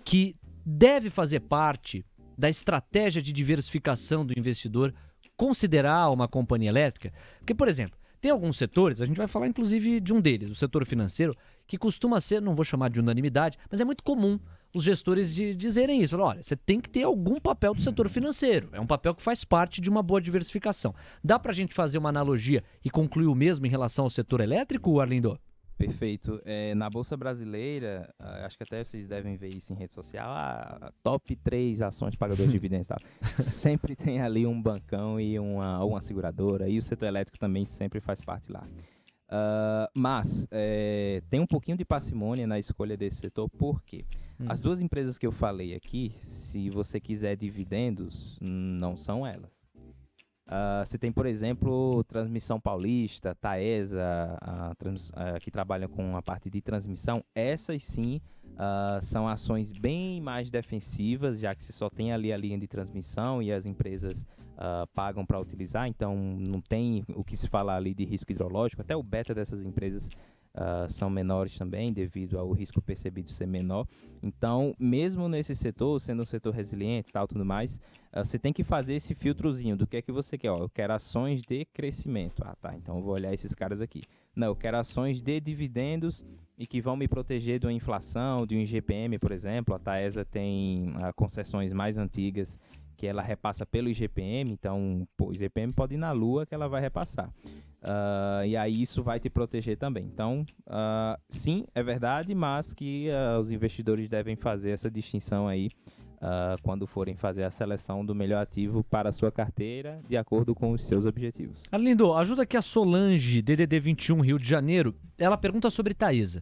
que deve fazer parte da estratégia de diversificação do investidor considerar uma companhia elétrica? Porque, por exemplo, tem alguns setores, a gente vai falar inclusive de um deles, o setor financeiro, que costuma ser, não vou chamar de unanimidade, mas é muito comum os gestores dizerem isso. Olha, você tem que ter algum papel do setor financeiro. É um papel que faz parte de uma boa diversificação. Dá pra gente fazer uma analogia e concluir o mesmo em relação ao setor elétrico, Arlindo? Perfeito. Na Bolsa Brasileira, acho que até vocês devem ver isso em rede social, top 3 ações pagadoras de dividendos e tal. Sempre tem ali um bancão e uma seguradora, e o setor elétrico também sempre faz parte lá. Mas tem um pouquinho de parcimônia na escolha desse setor, porque as duas empresas que eu falei aqui, se você quiser dividendos, não são elas. Você tem, por exemplo, Transmissão Paulista, Taesa, que trabalham com a parte de transmissão. Essas sim são ações bem mais defensivas, já que você só tem ali a linha de transmissão e as empresas pagam para utilizar, então não tem o que se falar ali de risco hidrológico. Até o beta dessas empresas são menores também, devido ao risco percebido ser menor. Então, mesmo nesse setor, sendo um setor resiliente e tal, tudo mais, você tem que fazer esse filtrozinho do que é que você quer. Eu quero ações de crescimento. Tá, então eu vou olhar esses caras aqui. Não, eu quero ações de dividendos e que vão me proteger de uma inflação, de um IGPM, por exemplo. A Taesa tem concessões mais antigas que ela repassa pelo IGPM, então o IGPM pode ir na lua que ela vai repassar. E aí isso vai te proteger também. Então, sim, é verdade, mas que os investidores devem fazer essa distinção aí quando forem fazer a seleção do melhor ativo para a sua carteira, de acordo com os seus objetivos. Arlindo, ajuda aqui a Solange, DDD 21, Rio de Janeiro. Ela pergunta sobre Taesa.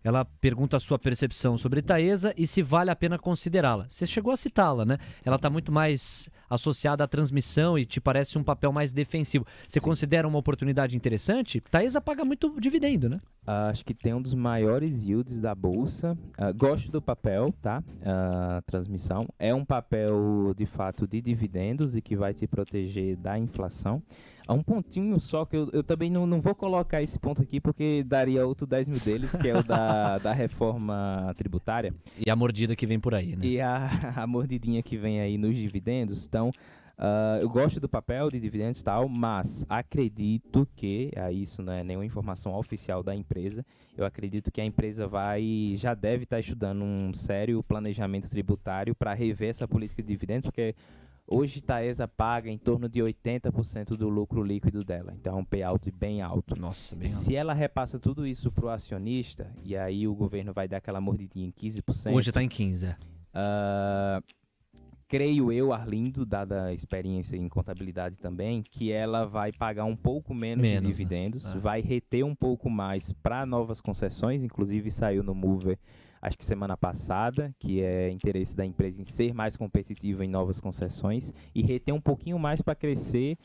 ela pergunta a sua percepção sobre Taesa e se vale a pena considerá-la. Você chegou a citá-la, né? Ela está muito mais associada à transmissão e te parece um papel mais defensivo. Você considera uma oportunidade interessante? Taesa paga muito dividendo, né? Acho que tem um dos maiores yields da bolsa. Gosto do papel, tá? Transmissão. É um papel, de fato, de dividendos e que vai te proteger da inflação. Há um pontinho só que eu também não vou colocar esse ponto aqui porque daria outro 10 mil deles, que é o da reforma tributária. E a mordida que vem por aí, né? E a mordidinha que vem aí nos dividendos. Então, eu gosto do papel de dividendos e tal, mas acredito que, isso não é nenhuma informação oficial da empresa, eu acredito que a empresa já deve estar estudando um sério planejamento tributário para rever essa política de dividendos, porque hoje Taesa paga em torno de 80% do lucro líquido dela, então é um payout bem alto. Nossa, bem alto. Se ela repassa tudo isso para o acionista, e aí o governo vai dar aquela mordidinha em 15%... Hoje está em 15%. Creio eu, Arlindo, dada a experiência em contabilidade também, que ela vai pagar um pouco menos de dividendos, né? vai reter um pouco mais para novas concessões, inclusive saiu no Mover, acho que semana passada, que é interesse da empresa em ser mais competitiva em novas concessões e reter um pouquinho mais para crescer,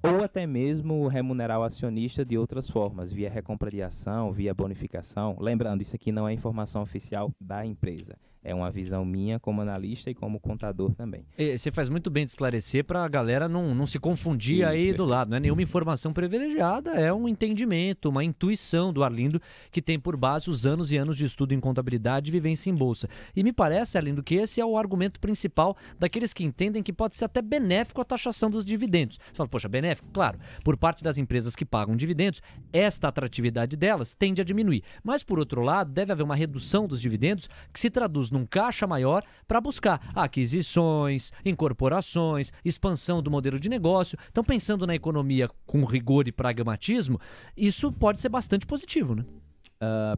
ou até mesmo remunerar o acionista de outras formas, via recompra de ação, via bonificação. Lembrando, isso aqui não é informação oficial da empresa. É uma visão minha como analista e como contador também. E você faz muito bem de esclarecer para a galera não se confundir aí do lado. Não é nenhuma informação privilegiada, é um entendimento, uma intuição do Arlindo que tem por base os anos e anos de estudo em contabilidade e vivência em bolsa. E me parece, Arlindo, que esse é o argumento principal daqueles que entendem que pode ser até benéfico a taxação dos dividendos. Você fala, poxa, benéfico? Claro, por parte das empresas que pagam dividendos, esta atratividade delas tende a diminuir. Mas, por outro lado, deve haver uma redução dos dividendos que se traduz num caixa maior para buscar aquisições, incorporações, expansão do modelo de negócio. Então, pensando na economia com rigor e pragmatismo, isso pode ser bastante positivo, né?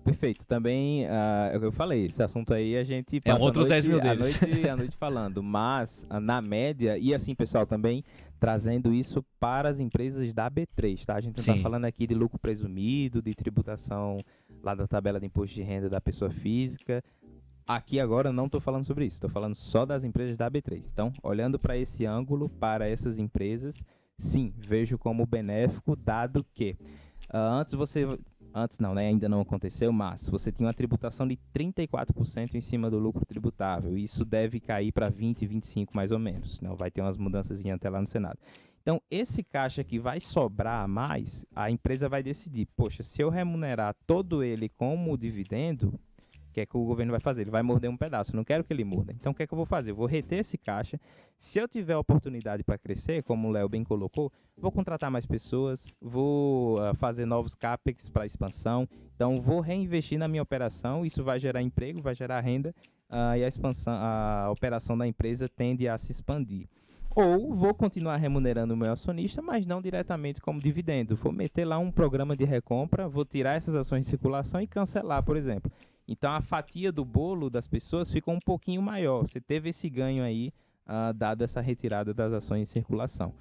Perfeito. Também, é o que eu falei, esse assunto aí a gente passa outros 10 mil a deles. noite falando, mas na média, e assim, pessoal, também trazendo isso para as empresas da B3, tá? A gente não está falando aqui de lucro presumido, de tributação lá da tabela de imposto de renda da pessoa física. Aqui agora não estou falando sobre isso, estou falando só das empresas da B3. Então, olhando para esse ângulo, para essas empresas, sim, vejo como benéfico, dado que antes não, né? Ainda não aconteceu, mas você tinha uma tributação de 34% em cima do lucro tributável. Isso deve cair para 20%, 25% mais ou menos. Não vai ter umas mudanças até lá no Senado. Então, esse caixa que vai sobrar a mais, a empresa vai decidir, poxa, se eu remunerar todo ele como dividendo, o que é que o governo vai fazer? Ele vai morder um pedaço, eu não quero que ele morda. Então, o que é que eu vou fazer? Eu vou reter esse caixa. Se eu tiver oportunidade para crescer, como o Léo bem colocou, vou contratar mais pessoas, vou fazer novos CAPEX para expansão. Então, vou reinvestir na minha operação, isso vai gerar emprego, vai gerar renda, e a operação da empresa tende a se expandir. Ou vou continuar remunerando o meu acionista, mas não diretamente como dividendo. Vou meter lá um programa de recompra, vou tirar essas ações de circulação e cancelar, por exemplo. Então, a fatia do bolo das pessoas ficou um pouquinho maior. Você teve esse ganho aí, dada essa retirada das ações em circulação.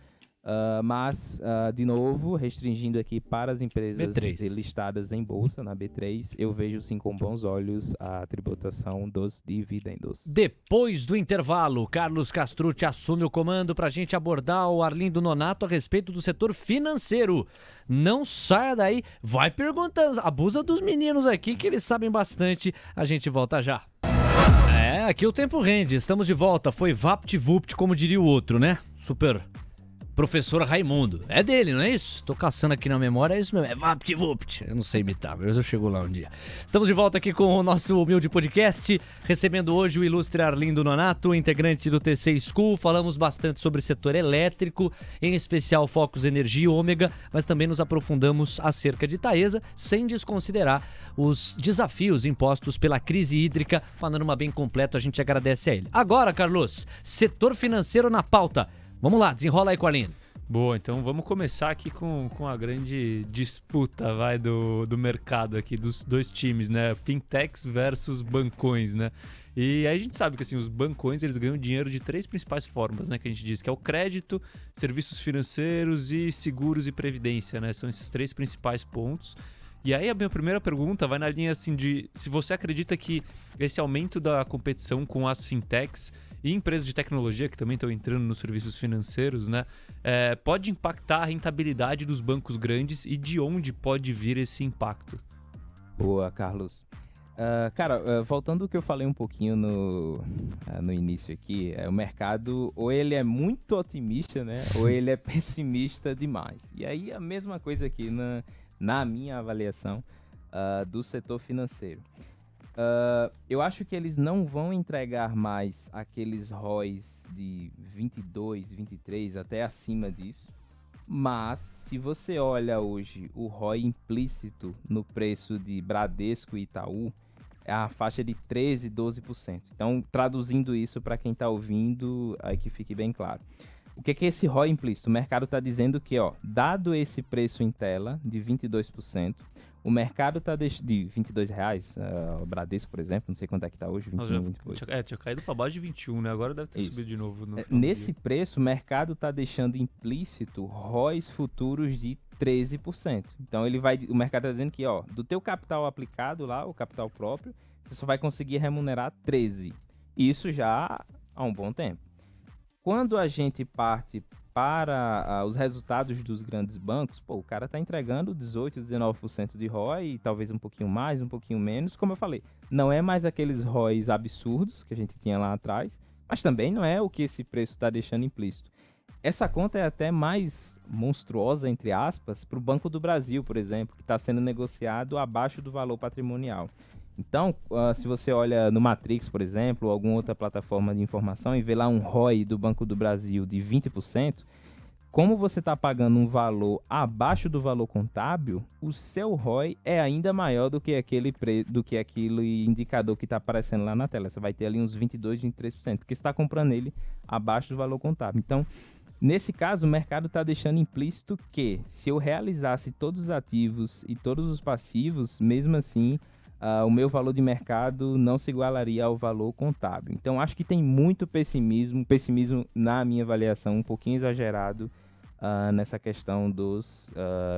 Mas, de novo, restringindo aqui para as empresas B3. listadas em bolsa, na B3, eu vejo sim com bons olhos a tributação dos dividendos. Depois do intervalo, Carlos Castrucci assume o comando para a gente abordar o Arlindo Nonato a respeito do setor financeiro. Não saia daí, vai perguntando, abusa dos meninos aqui que eles sabem bastante. A gente volta já. Aqui o tempo rende, estamos de volta. Foi vapt-vupt, como diria o outro, né? Super professor Raimundo. É dele, não é isso? Tô caçando aqui na memória, é isso mesmo. É vapt-vupt. Eu não sei imitar, mas eu chego lá um dia. Estamos de volta aqui com o nosso humilde podcast, recebendo hoje o ilustre Arlindo Nonato, integrante do TC School. Falamos bastante sobre setor elétrico, em especial focos energia e ômega, mas também nos aprofundamos acerca de Taesa, sem desconsiderar os desafios impostos pela crise hídrica. Panorama bem completo, a gente agradece a ele. Agora, Carlos, setor financeiro na pauta. Vamos lá, desenrola aí com a Arlindo. Boa, então vamos começar aqui com a grande disputa, do mercado aqui, dos dois times, né? Fintechs versus bancões, né? E aí a gente sabe que assim, os bancões eles ganham dinheiro de três principais formas, né? Que a gente diz que é o crédito, serviços financeiros e seguros e previdência, né? São esses três principais pontos. E aí a minha primeira pergunta vai na linha assim de se você acredita que esse aumento da competição com as fintechs e empresas de tecnologia que também estão entrando nos serviços financeiros, né, pode impactar a rentabilidade dos bancos grandes e de onde pode vir esse impacto? Boa, Carlos. Cara, voltando ao que eu falei um pouquinho no início aqui, o mercado ou ele é muito otimista, né, ou ele é pessimista demais. E aí a mesma coisa aqui na minha avaliação do setor financeiro. Eu acho que eles não vão entregar mais aqueles ROIs de 22, 23, até acima disso. Mas, se você olha hoje o ROI implícito no preço de Bradesco e Itaú, é a faixa de 13, 12%. Então, traduzindo isso para quem está ouvindo, aí que fique bem claro. O que é esse ROI implícito? O mercado está dizendo que, dado esse preço em tela de 22%, o mercado está de R$22, o Bradesco, por exemplo, não sei quanto é que está hoje, 21, 22. Tinha caído para baixo de 21, né? Agora deve ter subido de novo. Nesse preço, o mercado está deixando implícito ROIs futuros de 13%. Então, o mercado está dizendo que, do teu capital aplicado lá, o capital próprio, você só vai conseguir remunerar 13%. Isso já há um bom tempo. Quando a gente parte para os resultados dos grandes bancos, o cara está entregando 18%, 19% de ROI, talvez um pouquinho mais, um pouquinho menos. Como eu falei, não é mais aqueles ROIs absurdos que a gente tinha lá atrás, mas também não é o que esse preço está deixando implícito. Essa conta é até mais monstruosa, entre aspas, para o Banco do Brasil, por exemplo, que está sendo negociado abaixo do valor patrimonial. Então, se você olha no Matrix, por exemplo, ou alguma outra plataforma de informação e vê lá um ROI do Banco do Brasil de 20%, como você está pagando um valor abaixo do valor contábil, o seu ROI é ainda maior do que aquele indicador que está aparecendo lá na tela. Você vai ter ali uns 22%, 23%, porque você está comprando ele abaixo do valor contábil. Então, nesse caso, o mercado está deixando implícito que, se eu realizasse todos os ativos e todos os passivos, mesmo assim, o meu valor de mercado não se igualaria ao valor contábil. Então, acho que tem muito pessimismo, na minha avaliação, um pouquinho exagerado nessa questão dos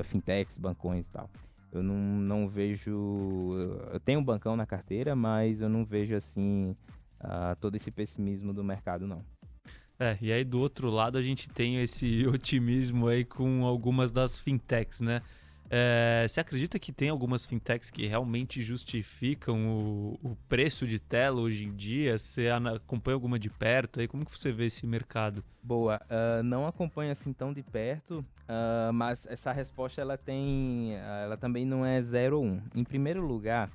fintechs, bancões e tal. Eu não vejo... Eu tenho um bancão na carteira, mas eu não vejo, assim, todo esse pessimismo do mercado, não. E aí do outro lado a gente tem esse otimismo aí com algumas das fintechs, né? Você acredita que tem algumas fintechs que realmente justificam o preço de tela hoje em dia? Você acompanha alguma de perto? Aí como que você vê esse mercado? Boa, não acompanho assim tão de perto, mas essa resposta ela também não é 0 ou 1. Em primeiro lugar,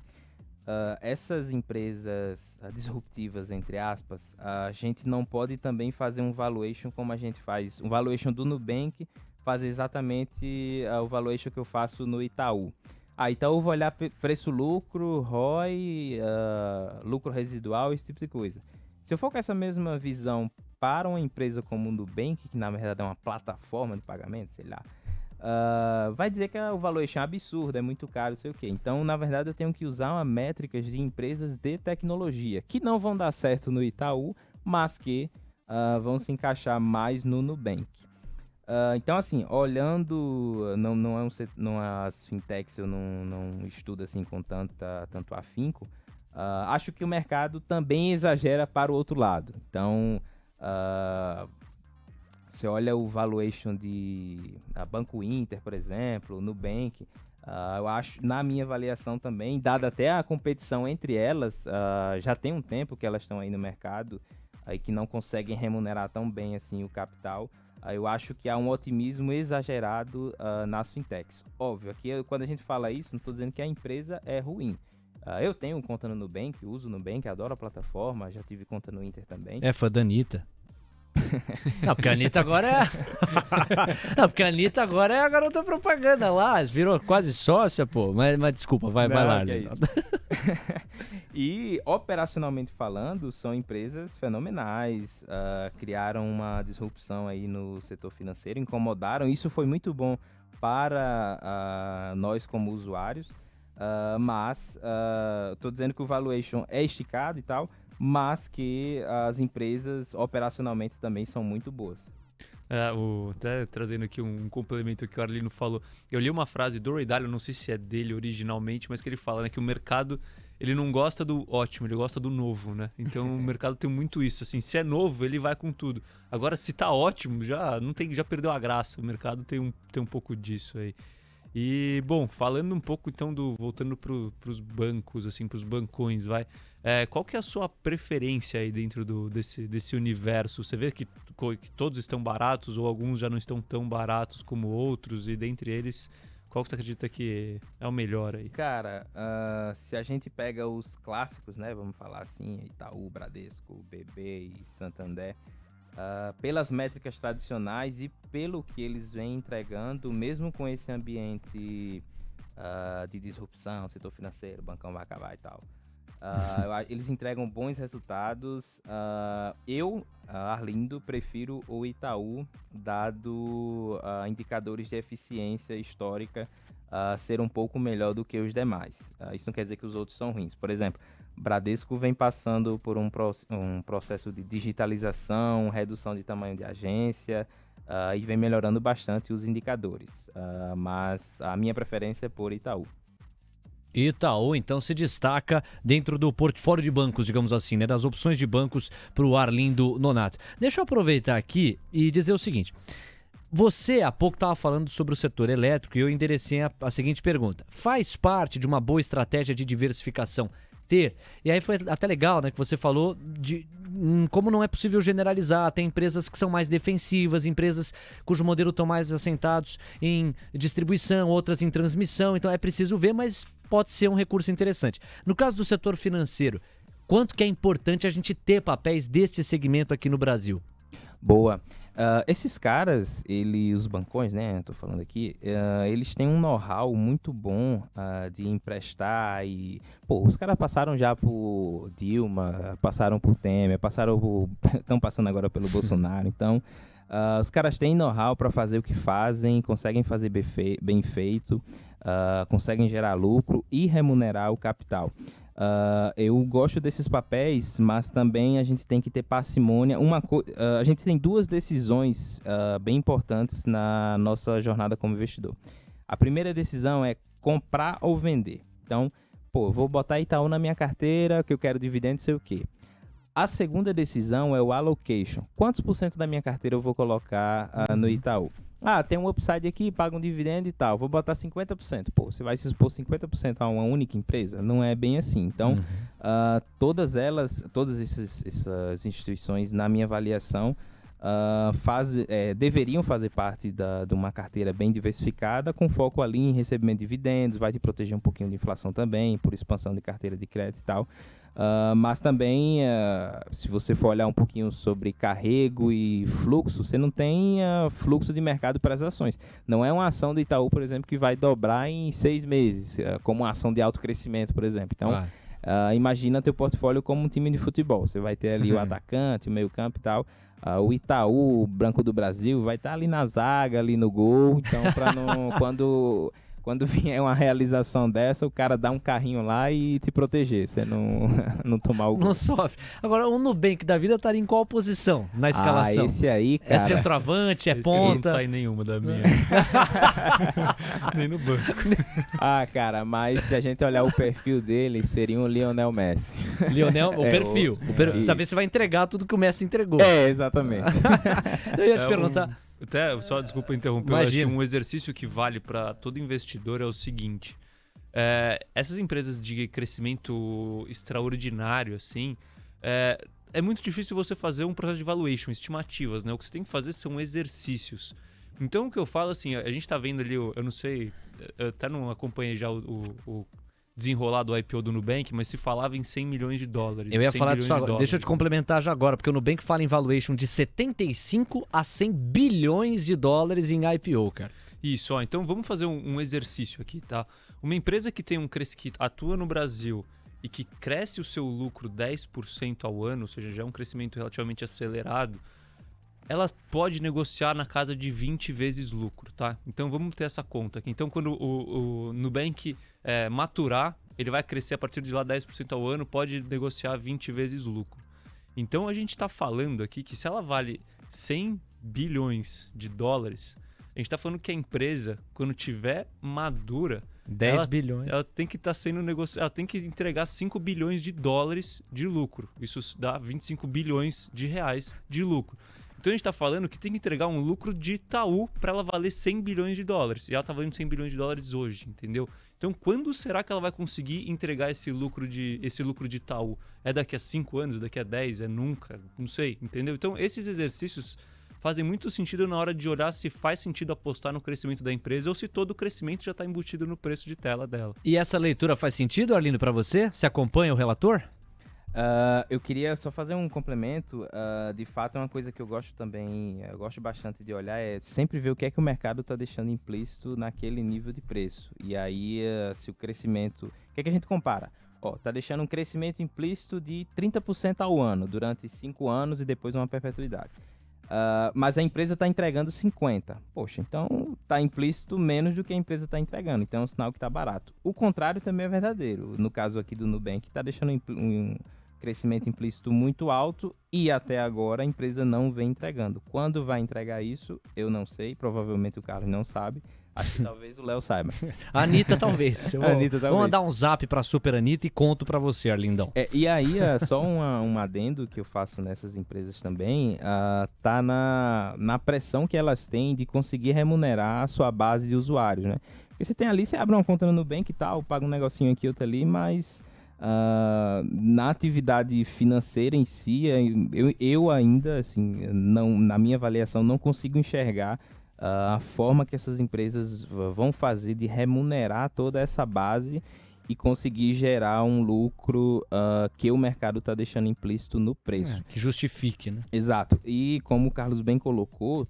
essas empresas disruptivas, entre aspas, a gente não pode também fazer um valuation como a gente faz. Um valuation do Nubank faz exatamente o valuation que eu faço no Itaú. Itaú eu vou olhar preço-lucro, ROI, lucro residual, esse tipo de coisa. Se eu for com essa mesma visão para uma empresa como o Nubank, que na verdade é uma plataforma de pagamento, sei lá, vai dizer que o valuation é absurdo, é muito caro, não sei o quê. Então, na verdade, eu tenho que usar uma métricas de empresas de tecnologia, que não vão dar certo no Itaú, mas que vão se encaixar mais no Nubank. Então, assim, olhando, não as fintechs eu não estudo assim com tanto afinco, acho que o mercado também exagera para o outro lado. Então, você olha o valuation de Banco Inter, por exemplo, Nubank, eu acho, na minha avaliação também, dada até a competição entre elas, já tem um tempo que elas estão aí no mercado e que não conseguem remunerar tão bem assim o capital. Eu acho que há um otimismo exagerado nas fintechs. Óbvio, aqui quando a gente fala isso, não estou dizendo que a empresa é ruim. Eu tenho conta no Nubank, uso o Nubank, adoro a plataforma, já tive conta no Inter também. É fã da Anitta. Não, porque a Anitta agora é... Não, porque a Anitta agora é a garota propaganda lá, virou quase sócia, pô. Mas desculpa, vai lá. É isso. E, operacionalmente falando, são empresas fenomenais, criaram uma disrupção aí no setor financeiro, incomodaram. Isso foi muito bom para nós como usuários, mas estou dizendo que o valuation é esticado e tal, mas que as empresas operacionalmente também são muito boas. Até trazendo aqui um complemento que o Arlindo falou. Eu li uma frase do Ray Dalio, não sei se é dele originalmente, mas que ele fala, né, que o mercado, ele não gosta do ótimo, ele gosta do novo, né? Então o mercado tem muito isso, assim, se é novo, ele vai com tudo. Agora, se tá ótimo, já perdeu a graça. O mercado tem um pouco disso aí. E, bom, falando um pouco então voltando pros bancos, assim, pros bancões, qual que é a sua preferência aí dentro desse universo? Você vê que todos estão baratos ou alguns já não estão tão baratos como outros, e dentre eles, qual que você acredita que é o melhor aí? Cara, se a gente pega os clássicos, né, vamos falar assim, Itaú, Bradesco, BB e Santander, pelas métricas tradicionais e pelo que eles vêm entregando, mesmo com esse ambiente de disrupção, setor financeiro, bancão vai acabar e tal, eles entregam bons resultados. Arlindo, prefiro o Itaú, dado indicadores de eficiência histórica ser um pouco melhor do que os demais. Isso não quer dizer que os outros são ruins. Por exemplo, Bradesco vem passando por um processo de digitalização, redução de tamanho de agência, e vem melhorando bastante os indicadores. Mas a minha preferência é por Itaú. Itaú, então, se destaca dentro do portfólio de bancos, digamos assim, né? Das opções de bancos para o Arlindo Nonato. Deixa eu aproveitar aqui e dizer o seguinte. Você, há pouco, estava falando sobre o setor elétrico e eu enderecei a seguinte pergunta. Faz parte de uma boa estratégia de diversificação ter? E aí foi até legal, né, que você falou de como não é possível generalizar. Tem empresas que são mais defensivas, empresas cujo modelo estão mais assentados em distribuição, outras em transmissão. Então é preciso ver, mas pode ser um recurso interessante. No caso do setor financeiro, quanto que é importante a gente ter papéis deste segmento aqui no Brasil? Boa. Esses caras, os bancões, né, tô falando aqui, eles têm um know-how muito bom de emprestar e, os caras passaram já por Dilma, passaram por Temer, estão passando agora pelo Bolsonaro, então os caras têm know-how para fazer o que fazem, conseguem fazer bem feito, conseguem gerar lucro e remunerar o capital. Eu gosto desses papéis, mas também a gente tem que ter parcimônia. A gente tem duas decisões bem importantes na nossa jornada como investidor. A primeira decisão é comprar ou vender. Então, vou botar Itaú na minha carteira, que eu quero dividendo, sei o quê. A segunda decisão é o allocation. Quantos % da minha carteira eu vou colocar no Itaú? Tem um upside aqui, paga um dividendo e tal. Vou botar 50%. Você vai se expor 50% a uma única empresa? Não é bem assim. Então, todas essas instituições, na minha avaliação, deveriam fazer parte de uma carteira bem diversificada, com foco ali em recebimento de dividendos, vai te proteger um pouquinho de inflação também, por expansão de carteira de crédito e tal. Mas também, se você for olhar um pouquinho sobre carrego e fluxo, você não tem fluxo de mercado para as ações. Não é uma ação do Itaú, por exemplo, que vai dobrar em 6 meses, como uma ação de alto crescimento, por exemplo. Então, imagina teu portfólio como um time de futebol. Você vai ter ali o atacante, o meio-campo e tal. O Itaú, o Banco do Brasil, vai estar ali na zaga, ali no gol. Então, para não... Quando vier uma realização dessa, o cara dá um carrinho lá e te proteger, você não tomar o gol. Não sofre. Agora, o Nubank da vida estaria em qual posição na escalação? Esse aí, cara... É centroavante, é ponta? Não tá em nenhuma da minha. Nem no banco. Cara, mas se a gente olhar o perfil dele, seria um Lionel Messi. O perfil. Saber se vai entregar tudo que o Messi entregou. Exatamente. Eu ia te perguntar... Até, só desculpa interromper, eu acho que um exercício que vale para todo investidor é o seguinte: essas empresas de crescimento extraordinário, assim, é muito difícil você fazer um processo de valuation, estimativas, né? O que você tem que fazer são exercícios. Então, o que eu falo, assim, a gente tá vendo ali, eu não sei, eu até não acompanhei já o desenrolar do IPO do Nubank, mas se falava em 100 milhões de dólares. Eu ia falar disso agora. Deixa eu te complementar já agora, porque o Nubank fala em valuation de 75 a 100 bilhões de dólares em IPO, cara. Isso, então vamos fazer um exercício aqui, tá? Uma empresa que que atua no Brasil e que cresce o seu lucro 10% ao ano, ou seja, já é um crescimento relativamente acelerado, ela pode negociar na casa de 20 vezes lucro, tá? Então vamos ter essa conta aqui. Então quando o Nubank maturar, ele vai crescer a partir de lá 10% ao ano, pode negociar 20 vezes lucro. Então a gente está falando aqui que se ela vale 100 bilhões de dólares, a gente está falando que a empresa, quando tiver madura, 10 bilhões. ela tem que estar sendo negociada, ela tem que entregar 5 bilhões de dólares de lucro. Isso dá 25 bilhões de reais de lucro. Então a gente está falando que tem que entregar um lucro de Itaú para ela valer 100 bilhões de dólares. E ela está valendo 100 bilhões de dólares hoje, entendeu? Então quando será que ela vai conseguir entregar esse lucro de Itaú? É daqui a 5 anos, daqui a 10, é nunca? Não sei, entendeu? Então esses exercícios fazem muito sentido na hora de olhar se faz sentido apostar no crescimento da empresa ou se todo o crescimento já está embutido no preço de tela dela. E essa leitura faz sentido, Arlindo, para você? Você acompanha o relator? Eu queria só fazer um complemento. De fato, é uma coisa que eu gosto também, eu gosto bastante de olhar, é sempre ver o que é que o mercado está deixando implícito naquele nível de preço. E aí, se o crescimento... O que é que a gente compara? Tá deixando um crescimento implícito de 30% ao ano, durante 5 anos e depois uma perpetuidade. Mas a empresa está entregando 50%. Poxa, então está implícito menos do que a empresa está entregando. Então é um sinal que está barato. O contrário também é verdadeiro. No caso aqui do Nubank, está deixando um crescimento implícito muito alto e até agora a empresa não vem entregando. Quando vai entregar isso, eu não sei. Provavelmente o Carlos não sabe. Acho que talvez o Léo saiba. A Anitta talvez. Talvez. Vou mandar um zap pra Super Anitta e conto pra você, Arlindão. E aí, só um adendo que eu faço nessas empresas também, tá na pressão que elas têm de conseguir remunerar a sua base de usuários, né? Porque você tem ali, você abre uma conta no Nubank e tal, paga um negocinho aqui, outro ali, mas na atividade financeira em si, eu ainda, assim, não, na minha avaliação, não consigo enxergar a forma que essas empresas vão fazer de remunerar toda essa base e conseguir gerar um lucro que o mercado está deixando implícito no preço. Que justifique, né? Exato. E como o Carlos bem colocou,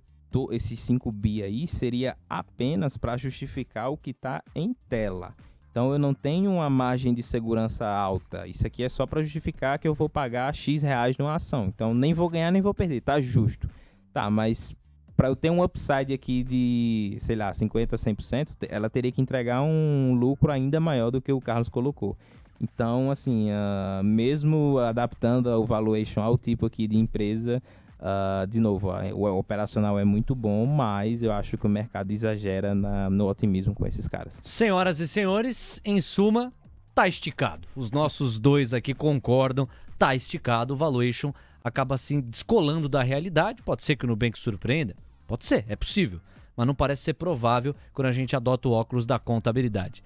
esses 5 bi aí seria apenas para justificar o que está em tela. Então eu não tenho uma margem de segurança alta. Isso aqui é só para justificar que eu vou pagar X reais numa ação. Então nem vou ganhar nem vou perder. Tá justo. Tá, mas para eu ter um upside aqui de, sei lá, 50%, 100%, ela teria que entregar um lucro ainda maior do que o Carlos colocou. Então, assim, mesmo adaptando o valuation ao tipo aqui de empresa, de novo, o operacional é muito bom, mas eu acho que o mercado exagera no otimismo com esses caras. Senhoras e senhores, em suma, tá esticado. Os nossos dois aqui concordam, tá esticado, o valuation acaba assim descolando da realidade. Pode ser que o Nubank surpreenda, pode ser, é possível, mas não parece ser provável quando a gente adota o óculos da contabilidade.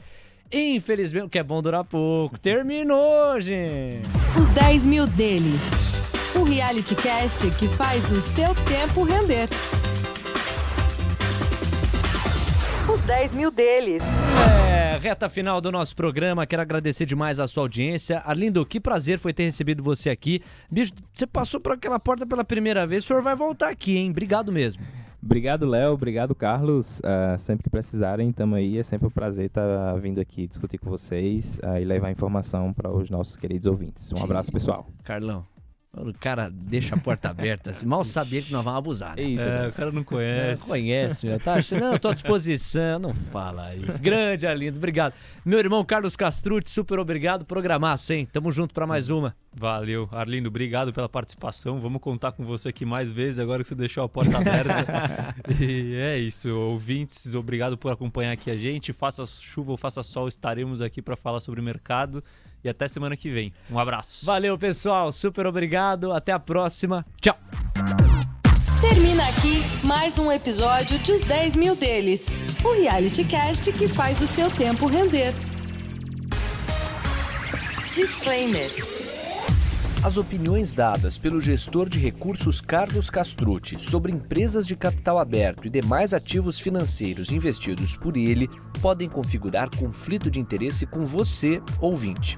Infelizmente, o que é bom durar pouco. Terminou, gente! Os 10 mil deles. O reality cast que faz o seu tempo render. Os 10 mil deles. Reta final do nosso programa, quero agradecer demais a sua audiência. Arlindo, que prazer foi ter recebido você aqui. Bicho, você passou por aquela porta pela primeira vez, o senhor vai voltar aqui, hein? Obrigado mesmo. Obrigado, Léo. Obrigado, Carlos. Sempre que precisarem, estamos aí. É sempre um prazer estar vindo aqui discutir com vocês e levar informação para os nossos queridos ouvintes. Um abraço, pessoal. Carlão, o cara deixa a porta aberta, assim, mal sabia que nós vamos abusar, né? Eita, o cara não conhece. Não conhece, meu. Tá achando? Não, tô à disposição. Não fala isso. Grande, Arlindo. Obrigado. Meu irmão Carlos Castrucci, super obrigado. Programaço, hein? Tamo junto pra mais uma. Valeu, Arlindo. Obrigado pela participação. Vamos contar com você aqui mais vezes, agora que você deixou a porta aberta. E é isso, ouvintes. Obrigado por acompanhar aqui a gente. Faça chuva ou faça sol, estaremos aqui para falar sobre o mercado. E até semana que vem. Um abraço. Valeu, pessoal. Super obrigado. Até a próxima. Tchau. Termina aqui mais um episódio de Os 10 mil deles. O reality cast que faz o seu tempo render. Disclaimer. As opiniões dadas pelo gestor de recursos Carlos Castrucci sobre empresas de capital aberto e demais ativos financeiros investidos por ele podem configurar conflito de interesse com você, ouvinte.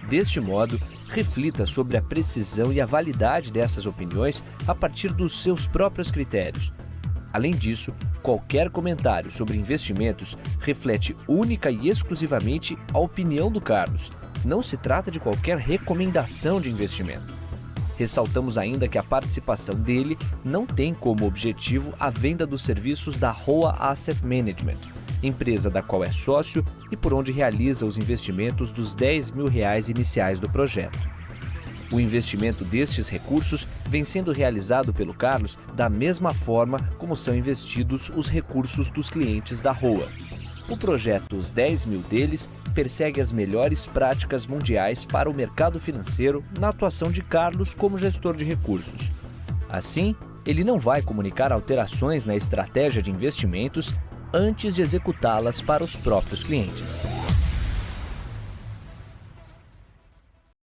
Deste modo, reflita sobre a precisão e a validade dessas opiniões a partir dos seus próprios critérios. Além disso, qualquer comentário sobre investimentos reflete única e exclusivamente a opinião do Carlos. Não se trata de qualquer recomendação de investimento. Ressaltamos ainda que a participação dele não tem como objetivo a venda dos serviços da Roa Asset Management, empresa da qual é sócio e por onde realiza os investimentos dos R$10 mil iniciais do projeto. O investimento destes recursos vem sendo realizado pelo Carlos da mesma forma como são investidos os recursos dos clientes da Roa. O projeto Os 10 Mil Deles persegue as melhores práticas mundiais para o mercado financeiro na atuação de Carlos como gestor de recursos. Assim, ele não vai comunicar alterações na estratégia de investimentos antes de executá-las para os próprios clientes.